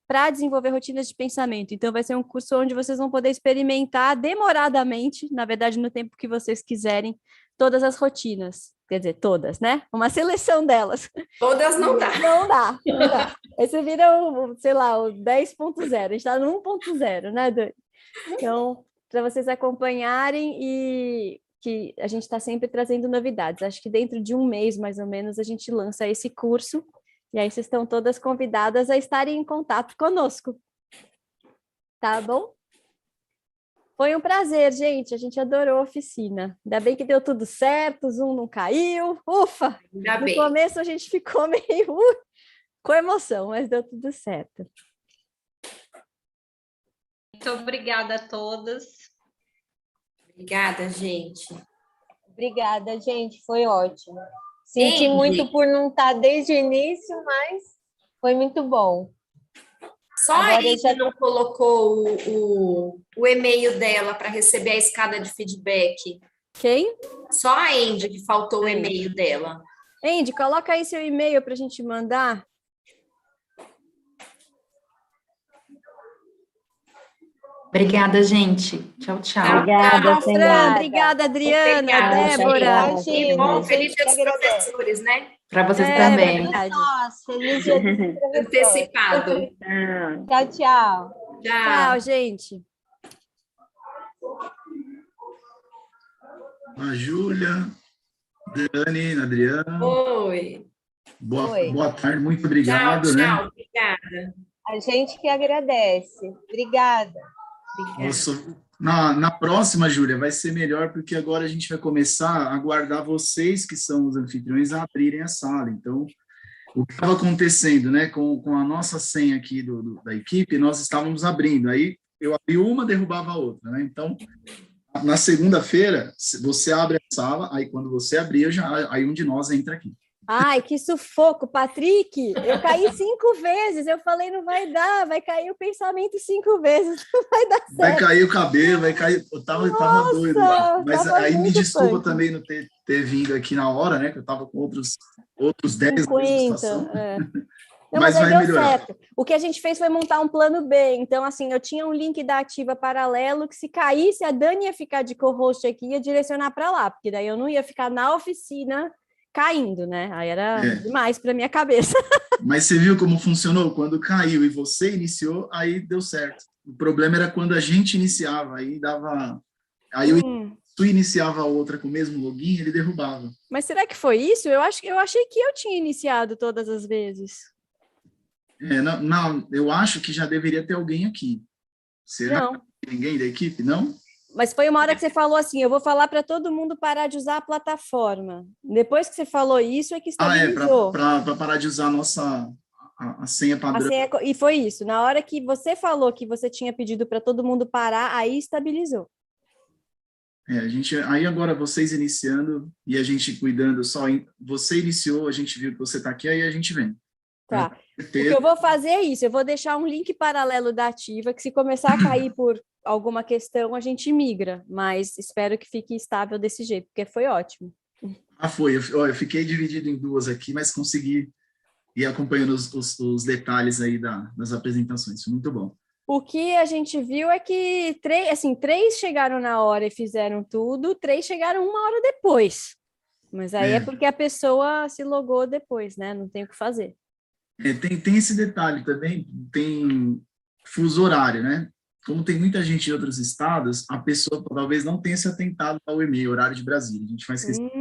para desenvolver rotinas de pensamento. Então vai ser um curso onde vocês vão poder experimentar demoradamente, na verdade no tempo que vocês quiserem, todas as rotinas. quer dizer, todas, né? Uma seleção delas. Todas não dá. Não dá, não dá. Aí você vira sei lá, o 10.0, a gente está no 1.0, né, Dani? Então, para vocês acompanharem e que a gente está sempre trazendo novidades. Acho que dentro de um mês, mais ou menos, a gente lança esse curso, e aí vocês estão todas convidadas a estarem em contato conosco. Tá bom? Foi um prazer, gente. A gente adorou a oficina. Ainda bem que deu tudo certo, o Zoom não caiu. Ufa! Ainda No bem. começo a gente ficou meio com emoção, mas deu tudo certo. Muito obrigada a todas. Obrigada, gente. Obrigada, gente. Foi ótimo. Senti Entendi. muito por não estar desde o início, mas foi muito bom. Só Agora aí já- que não colocou o e-mail dela para receber a escada de feedback. Quem? Só a Andy que faltou o e-mail dela. Andy, coloca aí seu e-mail para a gente mandar. Obrigada, gente. Tchau, tchau. Obrigada, Fran, Senhora. obrigada, Adriana, Obrigada, Débora. gente. Imagina, Que bom, a gente feliz dia que dos agradece. professores, né? Para vocês É também. verdade. Nossa, feliz dia dos professores. Antecipado. Ah, Tchau, tchau. Tchau. Tchau, gente. A Júlia, Dani, Adriana, Oi. Oi. boa tarde, muito Tchau, obrigado, né? tchau. Obrigada. A gente que agradece. Obrigada. Nossa, na próxima, Júlia, vai ser melhor, porque agora a gente vai começar a aguardar vocês, que são os anfitriões, a abrirem a sala. Então, o que estava acontecendo, né, com a nossa senha aqui da equipe, nós estávamos abrindo. Aí, eu abri uma, derrubava a outra, né? Então, na segunda-feira, você abre a sala, aí quando você abrir, aí um de nós entra aqui. Ai, que sufoco, Patrick. Eu caí 5 vezes. Eu falei, não vai dar, vai cair o pensamento 5 vezes, não vai dar certo. Vai cair o cabelo, vai cair. Eu tava doido lá. Mas tava aí me muito desculpa punk. também não ter vindo aqui na hora, né? Que eu tava com outros 10 na 50, situação. é. Não, mas Mas aí vai deu melhorar. certo. O que a gente fez foi montar um plano B. Então, assim, eu tinha um link da Ativa paralelo que se caísse, a Dani ia ficar de co-host aqui e ia direcionar para lá, porque daí eu não ia ficar na oficina caindo, né? Aí era demais para minha cabeça. Mas você viu como funcionou? Quando caiu e você iniciou, aí deu certo. O problema era quando a gente iniciava, aí dava. Aí tu iniciava a outra com o mesmo login, ele derrubava. Mas será que foi isso? Eu achei que eu tinha iniciado todas as vezes. Não, eu acho que já deveria ter alguém aqui. Será Não. que tem ninguém da equipe? Não? Mas foi uma hora que você falou assim, eu vou falar para todo mundo parar de usar a plataforma. Depois que você falou isso, é que estabilizou. Para parar de usar a senha padrão. E foi isso. Na hora que você falou que você tinha pedido para todo mundo parar, aí estabilizou. Aí agora vocês iniciando e a gente cuidando você iniciou, a gente viu que você está aqui, aí a gente vem. Tá. O que eu vou fazer é isso, eu vou deixar um link paralelo da Ativa, que se começar a cair por alguma questão, a gente migra, mas espero que fique estável desse jeito, porque foi ótimo. Foi. Eu fiquei dividido em duas aqui, mas consegui ir acompanhando os detalhes aí das apresentações, foi muito bom. O que a gente viu é que 3 chegaram na hora e fizeram tudo, 3 chegaram 1 hora depois. Mas aí é porque a pessoa se logou depois, né? Não tem o que fazer. Tem esse detalhe também, tem fuso horário, né? Como tem muita gente de outros estados, a pessoa talvez não tenha se atentado ao e-mail, horário de Brasília. A gente faz questão.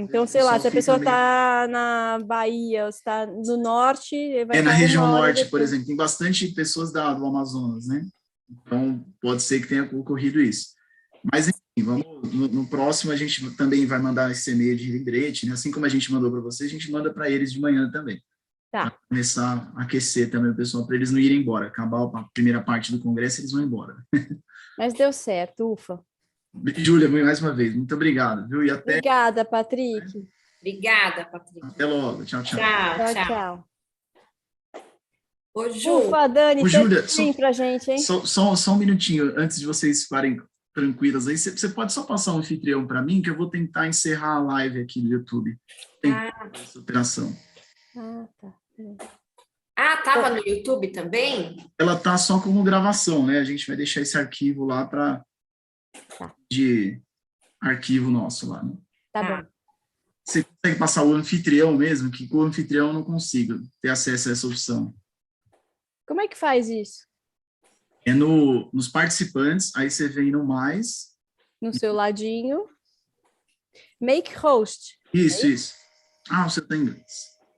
Então, sei lá, se a pessoa está na Bahia ou está no norte... vai na estar região 1 hora norte, depois. por exemplo, tem bastante pessoas do Amazonas, né? Então, pode ser que tenha ocorrido isso. Mas, enfim, no próximo a gente também vai mandar esse e-mail de lembrete, né? Assim como a gente mandou para vocês, a gente manda para eles de manhã também. Tá. Para começar a aquecer também o pessoal, para eles não irem embora. Acabar a primeira parte do congresso, eles vão embora. Mas deu certo, ufa. Júlia, mais uma vez, muito obrigado, viu? E até... Obrigada, Patrick. Obrigada, Patrícia. Até logo. Tchau, tchau. Tchau. Ô, Ju. Ufa, Dani, Júlia, sim pra gente, hein? Só um minutinho, antes de vocês ficarem tranquilas aí, você pode só passar um anfitrião para mim, que eu vou tentar encerrar a live aqui no YouTube. Tem essa operação. Tá. Tava no YouTube também? Ela tá só como gravação, né? A gente vai deixar esse arquivo lá de arquivo nosso lá, né? Tá bom. Você consegue passar o anfitrião mesmo? Que com o anfitrião eu não consigo ter acesso a essa opção. Como é que faz isso? É nos participantes, aí você vem no mais. No seu ladinho. Make host. Isso. Ah, você tem inglês.